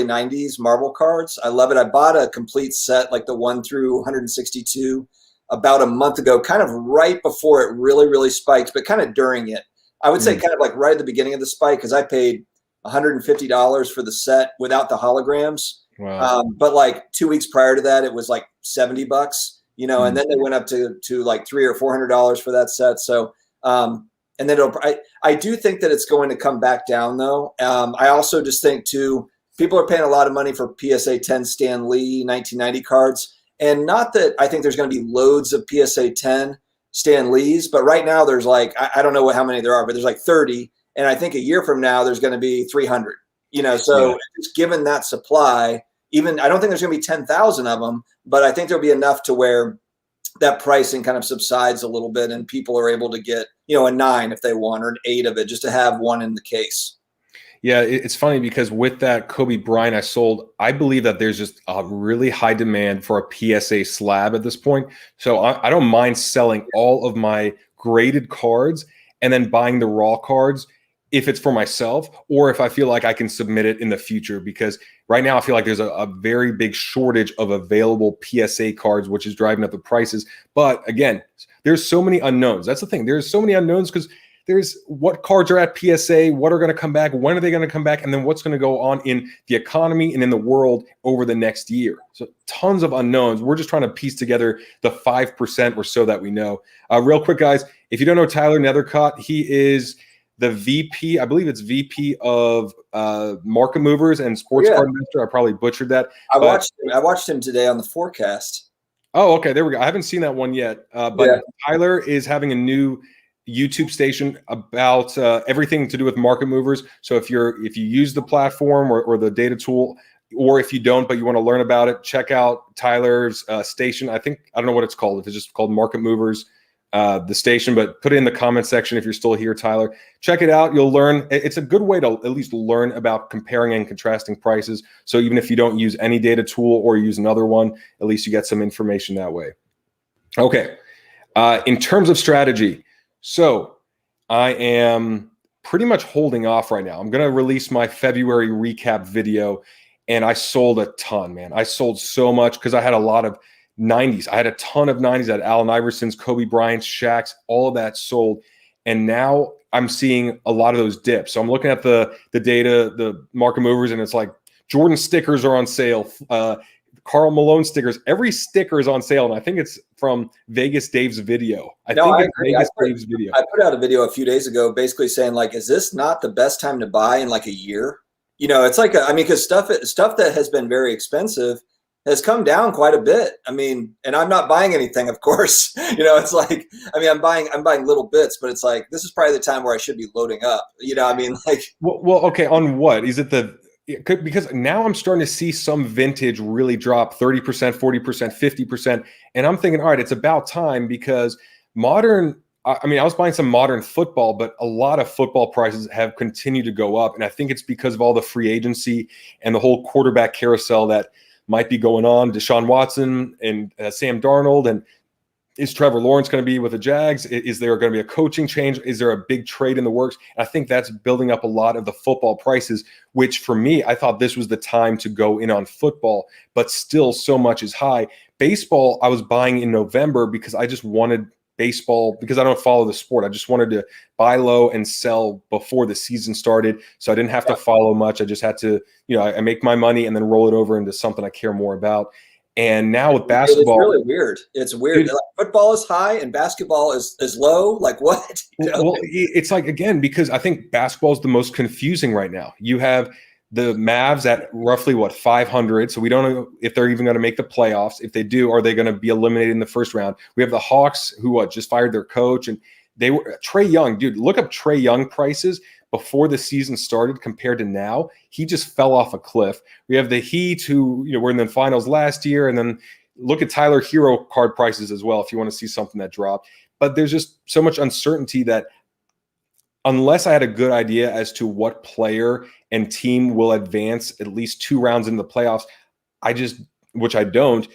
90s Marvel cards. I love it. I bought a complete set, like the 1 through 162 about a month ago, kind of right before it really, really spiked, but kind of during it. I would say kind of like right at the beginning of the spike, because I paid $150 for the set without the holograms. Wow. But like 2 weeks prior to that, it was like $70, and then they went up to like $300 or $400 for that set. So, and then I do think that it's going to come back down though. I also just think too, people are paying a lot of money for PSA 10 Stan Lee 1990 cards. And not that I think there's going to be loads of PSA 10 Stan Lees, but right now there's like, I don't know how many there are, but there's like 30. And I think a year from now, there's going to be 300, so just given that supply, even I don't think there's going to be 10,000 of them, but I think there'll be enough to where that pricing kind of subsides a little bit and people are able to get, a 9 if they want, or an 8 of it, just to have one in the case. Yeah, it's funny because with that Kobe Bryant I sold, I believe that there's just a really high demand for a PSA slab at this point. So I don't mind selling all of my graded cards and then buying the raw cards if it's for myself, or if I feel like I can submit it in the future, because right now I feel like there's a very big shortage of available PSA cards, which is driving up the prices. But again, there's so many unknowns. That's the thing. There's so many unknowns because there's what cards are at PSA, what are going to come back, when are they going to come back, and then what's going to go on in the economy and in the world over the next year. So tons of unknowns. We're just trying to piece together the 5% or so that we know. Real quick, guys, if you don't know Tyler Nethercott, he is the VP, I believe it's VP of market movers and sports card investor. I probably butchered that. I watched him today on the forecast. Oh, okay, there we go. I haven't seen that one yet, but Tyler is having a new YouTube station about everything to do with market movers. So if you use the platform or the data tool, or if you don't but you want to learn about it, check out Tyler's station. I don't know what it's called, if it's just called Market Movers, the station, but put it in the comment section if you're still here, Tyler. Check it out. You'll learn. It's a good way to at least learn about comparing and contrasting prices. So even if you don't use any data tool or use another one, at least you get some information that way. Okay. In terms of strategy, so I am pretty much holding off right now. I'm going to release my February recap video, and I sold a ton, man. I sold so much because I had a lot of 90s. I had a ton of 90s at Allen Iverson's, Kobe Bryant's, Shaq's, all of that sold. And now I'm seeing a lot of those dips. So I'm looking at the data, the market movers, and it's like Jordan stickers are on sale. Karl Malone stickers. Every sticker is on sale. And I think it's from Vegas Dave's video. I think it's Vegas Dave's video. I put out a video a few days ago basically saying, like, is this not the best time to buy in like a year? It's like, because stuff that has been very expensive has come down quite a bit. And I'm not buying anything, of course. It's like, I'm buying little bits, but it's like, this is probably the time where I should be loading up. Well, okay. On what? Is it because now I'm starting to see some vintage really drop 30%, 40%, 50%. And I'm thinking, all right, it's about time, because I was buying some modern football, but a lot of football prices have continued to go up. And I think it's because of all the free agency and the whole quarterback carousel that might be going on. Deshaun Watson and Sam Darnold. And is Trevor Lawrence going to be with the Jags? Is there going to be a coaching change? Is there a big trade in the works? And I think that's building up a lot of the football prices, which for me, I thought this was the time to go in on football, but still so much is high. Baseball, I was buying in November because I just wanted baseball, because I don't follow the sport. I just wanted to buy low and sell before the season started. So I didn't have to follow much. I just had to, I make my money and then roll it over into something I care more about. And now with basketball, it's really weird. It's weird. Like, football is high and basketball is low. Like what? Well, it's like, again, because I think basketball is the most confusing right now. You have the Mavs at roughly 500. So we don't know if they're even going to make the playoffs. If they do, are they going to be eliminated in the first round? We have the Hawks who just fired their coach, and they were Trae Young. Dude, look up Trae Young prices before the season started compared to now. He just fell off a cliff. We have the Heat who, were in the finals last year, and then look at Tyler Hero card prices as well if you want to see something that dropped. But there's just so much uncertainty that unless I had a good idea as to what player and team will advance at least 2 rounds in the playoffs, which I don't,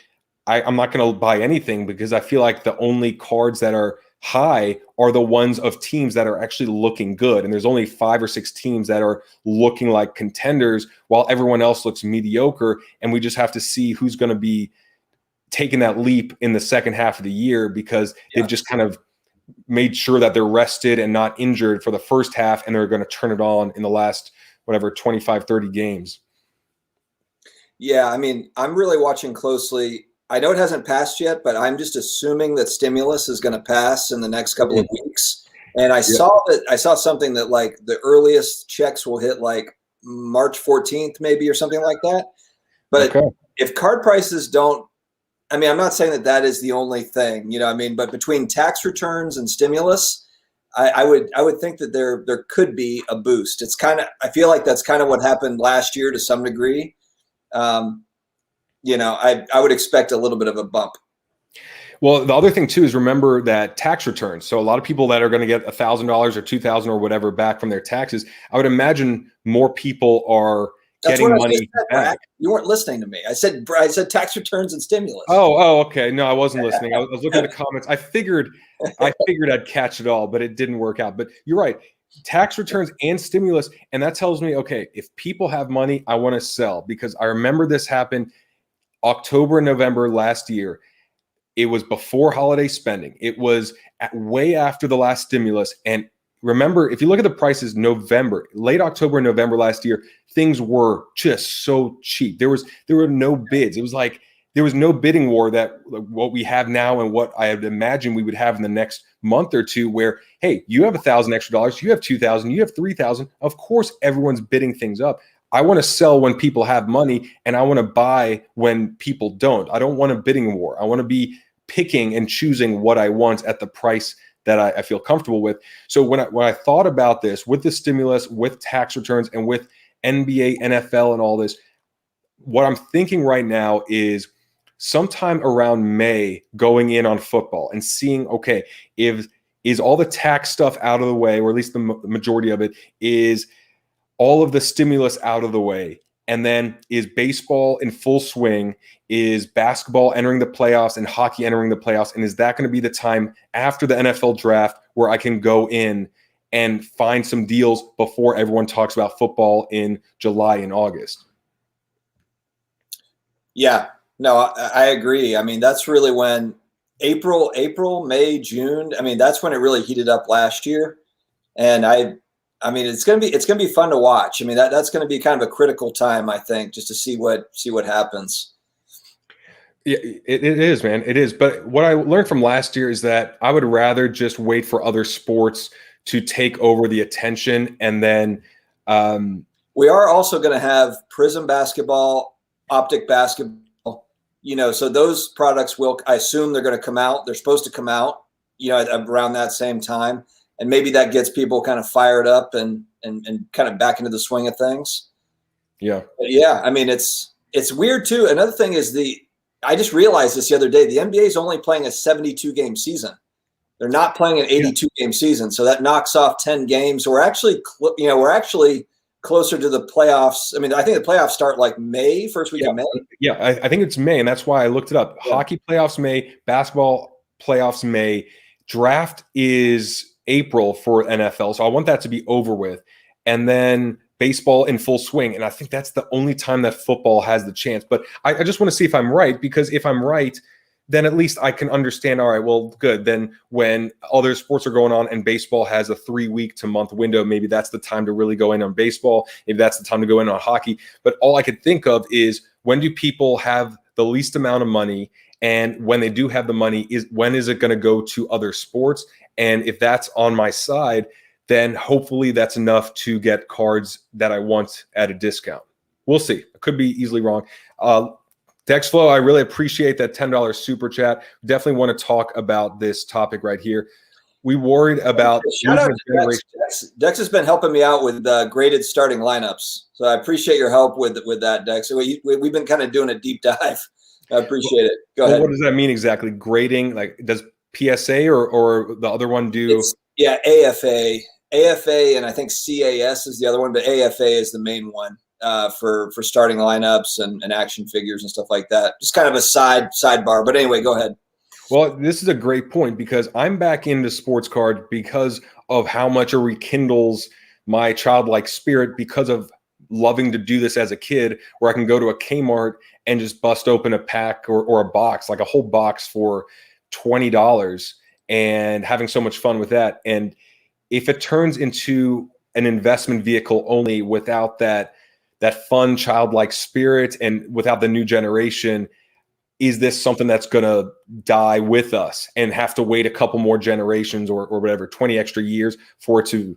I'm not going to buy anything, because I feel like the only cards that are high are the ones of teams that are actually looking good. And there's only 5 or 6 teams that are looking like contenders while everyone else looks mediocre. And we just have to see who's going to be taking that leap in the second half of the year, because they've just kind of made sure that they're rested and not injured for the first half, and they're going to turn it on in the last 25, 30 games. Yeah, I'm really watching closely. I know it hasn't passed yet, but I'm just assuming that stimulus is going to pass in the next couple of weeks. And I saw something that like the earliest checks will hit like March 14th, maybe, or something like that. But if card prices don't I mean, I'm not saying that that is the only thing, I mean, but between tax returns and stimulus, I would think that there could be a boost. I feel like that's kind of what happened last year to some degree. I would expect a little bit of a bump. Well, the other thing too is remember that tax returns. So a lot of people that are going to get $1,000 or $2,000 or whatever back from their taxes, I would imagine more people are getting money back. You weren't listening to me. I said tax returns and stimulus. Oh, okay. No, I wasn't listening. I was looking at the comments. I figured I'd catch it all, but it didn't work out. But you're right. Tax returns and stimulus. And that tells me, okay, if people have money, I want to sell, because I remember this happened October and November last year. It was before holiday spending. It was way after the last stimulus. And remember, if you look at the prices, late October, November last year, things were just so cheap. There were no bids. It was like there was no bidding war that what we have now and what I would imagine we would have in the next month or two, where, hey, you have $1,000 extra, you have $2,000, you have $3,000. Of course, everyone's bidding things up. I want to sell when people have money, and I want to buy when people don't. I don't want a bidding war. I want to be picking and choosing what I want at the price that I feel comfortable with. So when I thought about this with the stimulus, with tax returns, and with NBA, NFL, and all this, what I'm thinking right now is sometime around May, going in on football and seeing, okay, is all the tax stuff out of the way, or at least the majority of it, is all of the stimulus out of the way, and then is baseball in full swing, is basketball entering the playoffs and hockey entering the playoffs, and is that going to be the time after the NFL draft where I can go in and find some deals before everyone talks about football in July and August? Yeah, no, I agree. I mean, that's really when April, May, June, I mean, that's when it really heated up last year. And I mean, it's gonna be fun to watch. I mean, that's gonna be kind of a critical time, I think, just to see what happens. Yeah, it is, man. It is. But what I learned from last year is that I would rather just wait for other sports to take over the attention, and then we are also going to have Prism basketball, Optic basketball. So those products I assume they're going to come out. They're supposed to come out, around that same time. And maybe that gets people kind of fired up and kind of back into the swing of things. Yeah. But yeah. I mean, it's weird too. Another thing is I just realized this the other day, the NBA is only playing a 72 game season. They're not playing an 82 game season. So that knocks off 10 games. We're actually closer to the playoffs. I mean, I think the playoffs start like first week of May. Yeah. I think it's May. And that's why I looked it up. Yeah. Hockey playoffs May, basketball playoffs May, draft is April for NFL. So I want that to be over with. And then baseball in full swing. And I think that's the only time that football has the chance. But I just want to see if I'm right, because if I'm right, then at least I can understand, all right, well, good. Then when other sports are going on and baseball has a 3-week to month window, maybe that's the time to really go in on baseball. Maybe that's the time to go in on hockey. But all I could think of is, when do people have the least amount of money? And when they do have the money, when is it going to go to other sports? And if that's on my side, then hopefully that's enough to get cards that I want at a discount. We'll see. I could be easily wrong. Dexflow, I really appreciate that $10 super chat. Definitely want to talk about this topic right here. We worried about shout out to Dex. Dex has been helping me out with graded starting lineups. So I appreciate your help with that, Dex. We've been kind of doing a deep dive. I appreciate it. Go ahead. What does that mean exactly? Grading, like, does PSA or the other one do? AFA, and I think CAS is the other one, but AFA is the main one for starting lineups and action figures and stuff like that. Just kind of a sidebar. But anyway, go ahead. Well, this is a great point, because I'm back into sports card because of how much it rekindles my childlike spirit, because of loving to do this as a kid, where I can go to a Kmart and just bust open a pack or a box, like a whole box for $20, and having so much fun with that. And if it turns into an investment vehicle only, without that fun childlike spirit and without the new generation, is this something that's going to die with us and have to wait a couple more generations or whatever, 20 extra years for it to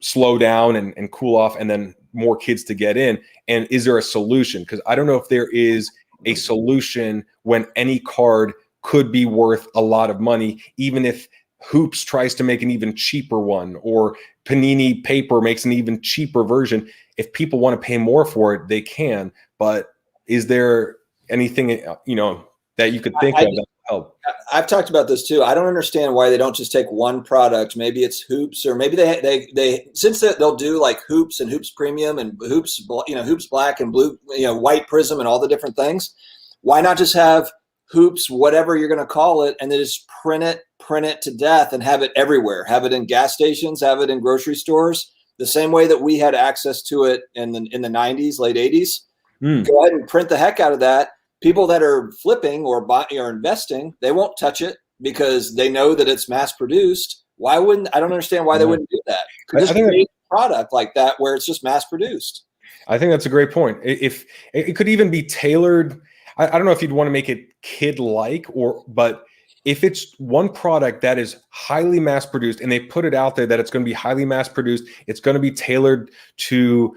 slow down and cool off, and then more kids to get in? And is there a solution? Because I don't know if there is a solution when any card could be worth a lot of money, even if Hoops tries to make an even cheaper one, or Panini Paper makes an even cheaper version. If people want to pay more for it, they can. But is there anything, you know, that you could think of that would help? I've talked about this too. I don't understand why they don't just take one product. Maybe it's Hoops, or maybe they since they'll do like Hoops and Hoops Premium and Hoops, you know, Hoops Black and Blue, you know, White Prism and all the different things. Why not just have Hoops, whatever you're going to call it, and then just print it to death and have it everywhere. Have it in gas stations, have it in grocery stores, the same way that we had access to it in the 90s, late 80s. Go ahead and print the heck out of that. People that are flipping or investing, they won't touch it because they know that it's mass produced. Why wouldn't, I don't understand why they wouldn't do that. Could just create a product like that where it's just mass produced. I think that's a great point. If it could even be tailored, I don't know if you'd want to make it kid-like, but if it's one product that is highly mass produced and they put it out there that it's going to be highly mass produced, it's going to be tailored to,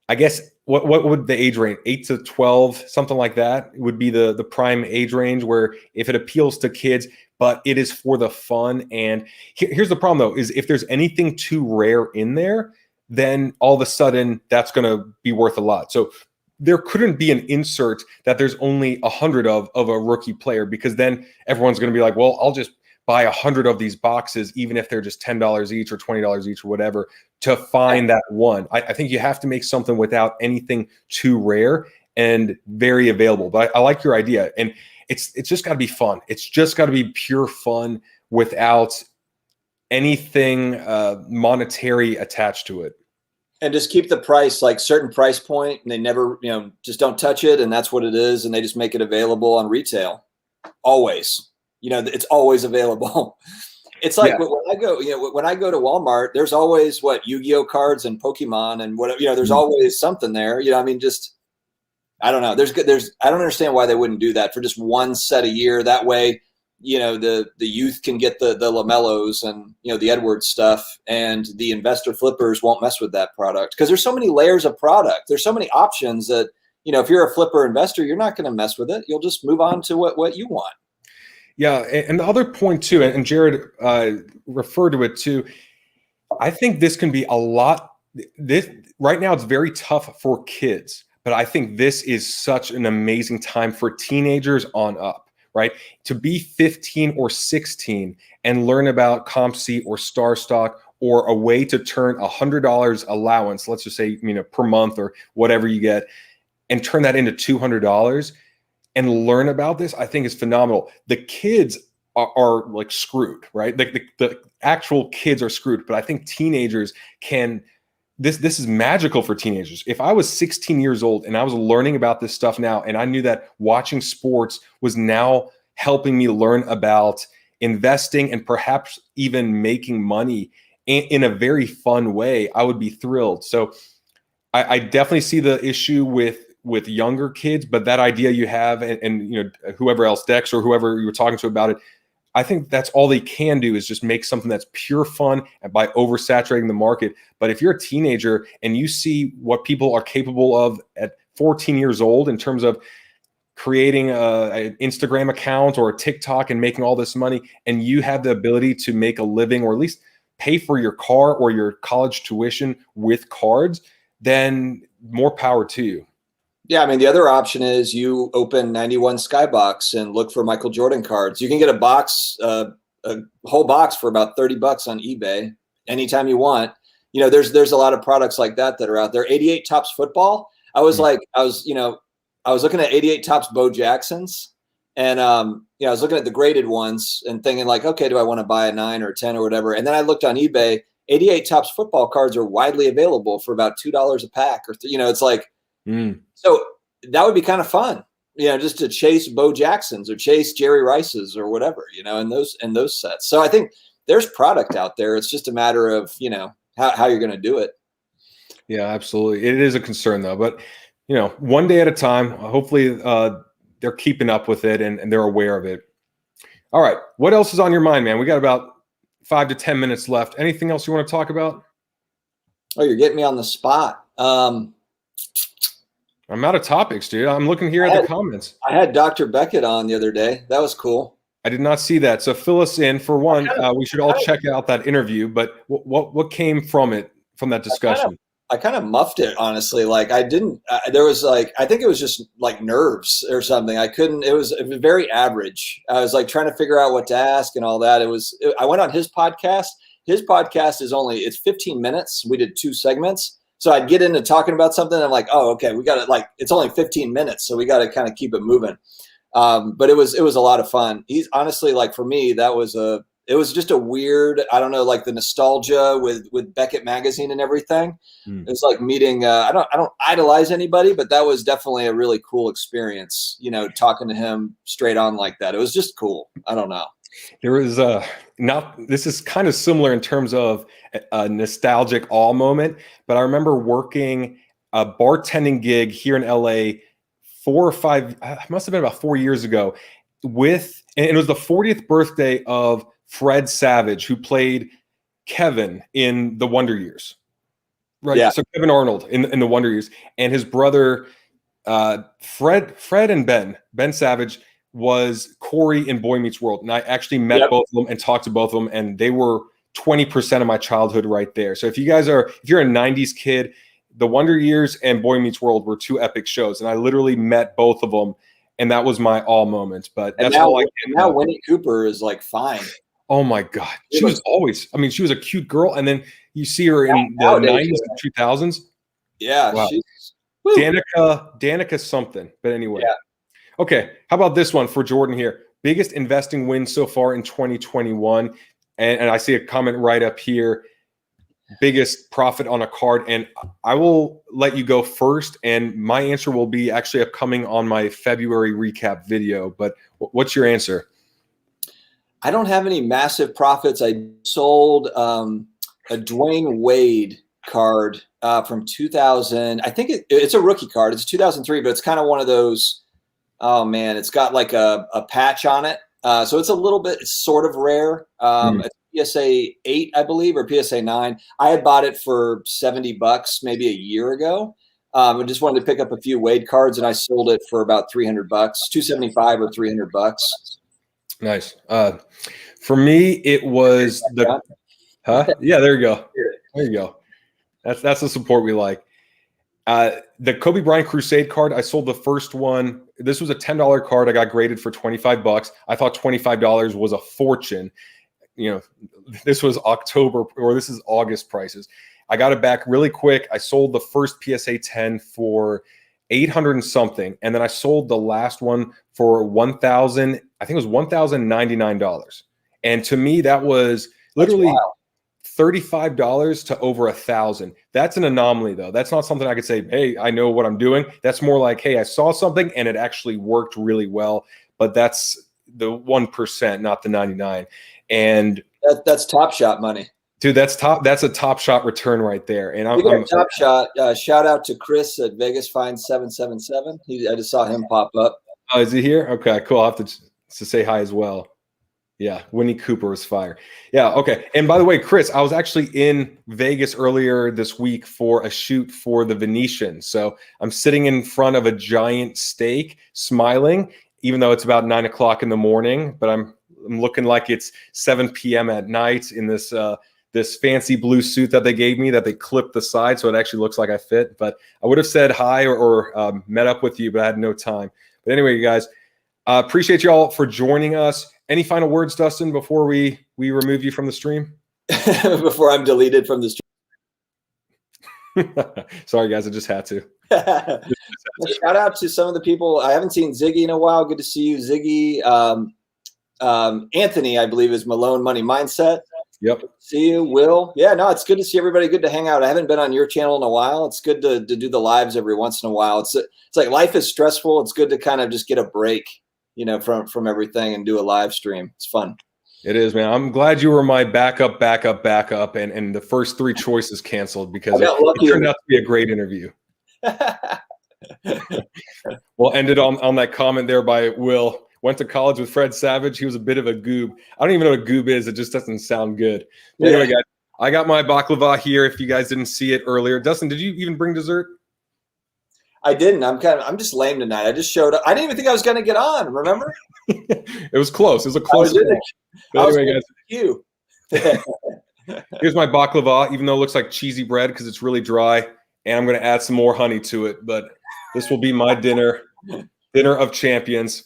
I guess, what would the age range? 8 to 12, something like that would be the prime age range, where if it appeals to kids, but it is for the fun. And here's the problem though, is if there's anything too rare in there, then all of a sudden that's going to be worth a lot. So there couldn't be an insert that there's only 100 of a rookie player, because then everyone's going to be like, well, I'll just buy 100 of these boxes, even if they're just $10 each or $20 each or whatever, to find that one. I think you have to make something without anything too rare and very available. But I like your idea. And it's just got to be fun. It's just got to be pure fun without anything monetary attached to it. And just keep the price like certain price point, and they never, you know, just don't touch it. And that's what it is. And they just make it available on retail. Always, you know, it's always available. It's like when I go, you know, when I go to Walmart, there's always Yu-Gi-Oh cards and Pokemon and whatever, you know, there's always something there. You know, I mean, just, I don't know. I don't understand why they wouldn't do that for just one set a year. That way, you know, the youth can get the LaMelos and, you know, the Edwards stuff, and the investor flippers won't mess with that product, because there's so many layers of product. There's so many options that, you know, if you're a flipper investor, you're not going to mess with it. You'll just move on to what you want. Yeah. And the other point too, and Jared referred to it too, I think this can be a lot. This right now, it's very tough for kids, but I think this is such an amazing time for teenagers on up. Right? To be 15 or 16 and learn about CompC or Star Stock, or a way to turn $100 allowance, let's just say, you know, per month or whatever you get, and turn that into $200 and learn about this, I think is phenomenal. The kids are like screwed, right? The actual kids are screwed, but I think teenagers can. This is magical for teenagers. If I was 16 years old and I was learning about this stuff now, and I knew that watching sports was now helping me learn about investing and perhaps even making money in a very fun way, I would be thrilled. So I definitely see the issue with younger kids, but that idea you have, and you know, whoever else, Dex or whoever you were talking to about it, I think that's all they can do, is just make something that's pure fun by oversaturating the market. But if you're a teenager and you see what people are capable of at 14 years old in terms of creating an Instagram account or a TikTok and making all this money, and you have the ability to make a living, or at least pay for your car or your college tuition with cards, then more power to you. Yeah, I mean, the other option is you open 91 Skybox and look for Michael Jordan cards. You can get a box, a whole box for about $30 on eBay anytime you want. You know, there's a lot of products like that are out there. 88 Topps football. I was looking at 88 Topps Bo Jacksons, and you know, I was looking at the graded ones and thinking like, okay, do I want to buy a 9 or a 10 or whatever? And then I looked on eBay. 88 Topps football cards are widely available for about $2 a pack, or you know, it's like. So that would be kind of fun, you know, just to chase Bo Jacksons or chase Jerry Rice's or whatever, you know, in those sets. So I think there's product out there. It's just a matter of, you know, how you're going to do it. Yeah, absolutely. It is a concern though, but you know, one day at a time. Hopefully they're keeping up with it and they're aware of it. All right. What else is on your mind, man? We got about 5 to 10 minutes left. Anything else you want to talk about? Oh, you're getting me on the spot. All I'm out of topics, dude. I'm looking here at the comments. I had Dr. Beckett on the other day. That was cool. I did not see that. So fill us in. For one, we should all check out that interview. But what came from it, from that discussion? I kind of muffed it, honestly. Like I didn't. There was like, I think it was just like nerves or something. I couldn't. It was very average. I was like trying to figure out what to ask and all that. I went on his podcast. His podcast it's 15 minutes. We did 2 segments. So I'd get into talking about something. And I'm like, oh, okay, we got it. Like it's only 15 minutes, so we got to kind of keep it moving. But it was a lot of fun. He's honestly, like, for me, it was just a weird, I don't know, like the nostalgia with Beckett magazine and everything. It was like meeting, I don't idolize anybody, but that was definitely a really cool experience, talking to him straight on like that. It was just cool. I don't know. There was this is kind of similar in terms of a nostalgic awe moment, but I remember working a bartending gig here in LA 4 or 5, must have been about 4 years ago, and it was the 40th birthday of Fred Savage, who played Kevin in the Wonder Years. Right. Yeah. So Kevin Arnold in the Wonder Years, and his brother, Fred and Ben Savage was Corey in Boy Meets World. And I actually met both of them and talked to both of them, and they were 20% of my childhood right there. So if you're a 90s kid, The Wonder Years and Boy Meets World were 2 epic shows. And I literally met both of them, and that was my all moment. But that's all I can. Now Winnie Cooper is like fine. Oh my God. She was a cute girl. And then you see her in the 90s and 2000s. Yeah. Wow. Danica something. But anyway. Yeah. Okay. How about this one for Jordan here? Biggest investing win so far in 2021. And I see a comment right up here. Biggest profit on a card. And I will let you go first. And my answer will be actually upcoming on my February recap video. But what's your answer? I don't have any massive profits. I sold a Dwayne Wade card from 2000. I think it's a rookie card. It's 2003, but it's kind of one of those. Oh man, it's got like a patch on it, so it's sort of rare. It's PSA 8, I believe, or PSA 9. I had bought it for $70 maybe a year ago. I just wanted to pick up a few Wade cards, and I sold it for about $300, $275 or $300. Nice. For me, it was yeah, there you go. There you go. That's the support we like. The Kobe Bryant Crusade card, I sold the first one. This was a $10 card. I got graded for $25. I thought $25 was a fortune. This was this is August prices. I got it back really quick. I sold the first PSA 10 for 800 and something, and then I sold the last one for $1,000. I think it was $1,099. And to me, that was literally $35 to over $1,000. That's an anomaly, though. That's not something I could say, hey, I know what I'm doing. That's more like, hey, I saw something and it actually worked really well. But that's the 1%, not the 99. And that's Top Shot money. Dude, that's a Top Shot return right there. And I'm Top Shot. Shout out to Chris at Vegas Find 777. I just saw him pop up. Oh, is he here? Okay, cool. I'll have to say hi as well. Yeah, Winnie Cooper was fire. Yeah, okay. And by the way, Chris, I was actually in Vegas earlier this week for a shoot for the Venetian. So I'm sitting in front of a giant steak, smiling, even though it's about 9 o'clock in the morning. But I'm looking like it's 7 p.m. at night in this this fancy blue suit that they gave me that they clipped the side, so it actually looks like I fit. But I would have said hi or met up with you, but I had no time. But anyway, you guys, appreciate you all for joining us. Any final words, Dustin, before we remove you from the stream? Before I'm deleted from the stream. Sorry, guys, I just had to. Shout out to some of the people. I haven't seen Ziggy in a while. Good to see you, Ziggy. Anthony, I believe, is Malone Money Mindset. Yep. See you, Will. Yeah, no, it's good to see everybody. Good to hang out. I haven't been on your channel in a while. It's good to do the lives every once in a while. It's like life is stressful. It's good to kind of just get a break, from everything and do a live stream. It's fun. It is, man. I'm glad you were my backup, and the first 3 choices canceled because it turned out to be a great interview. We'll end it on that comment there by Will. Went to college with Fred Savage. He was a bit of a goob. I don't even know what a goob is. It just doesn't sound good. But anyway, guys, I got my baklava here if you guys didn't see it earlier. Dustin, did you even bring dessert? I didn't. I'm just lame tonight. I just showed up. I didn't even think I was going to get on. Remember? It was close. It was a close call. But anyway, guys, here's my baklava, even though it looks like cheesy bread because it's really dry, and I'm going to add some more honey to it. But this will be my dinner of champions.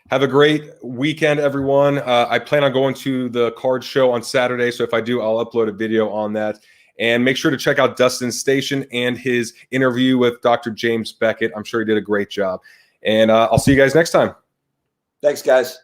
Have a great weekend, everyone. I plan on going to the card show on Saturday, so if I do, I'll upload a video on that. And make sure to check out Dustin's station and his interview with Dr. James Beckett. I'm sure he did a great job. And I'll see you guys next time. Thanks, guys.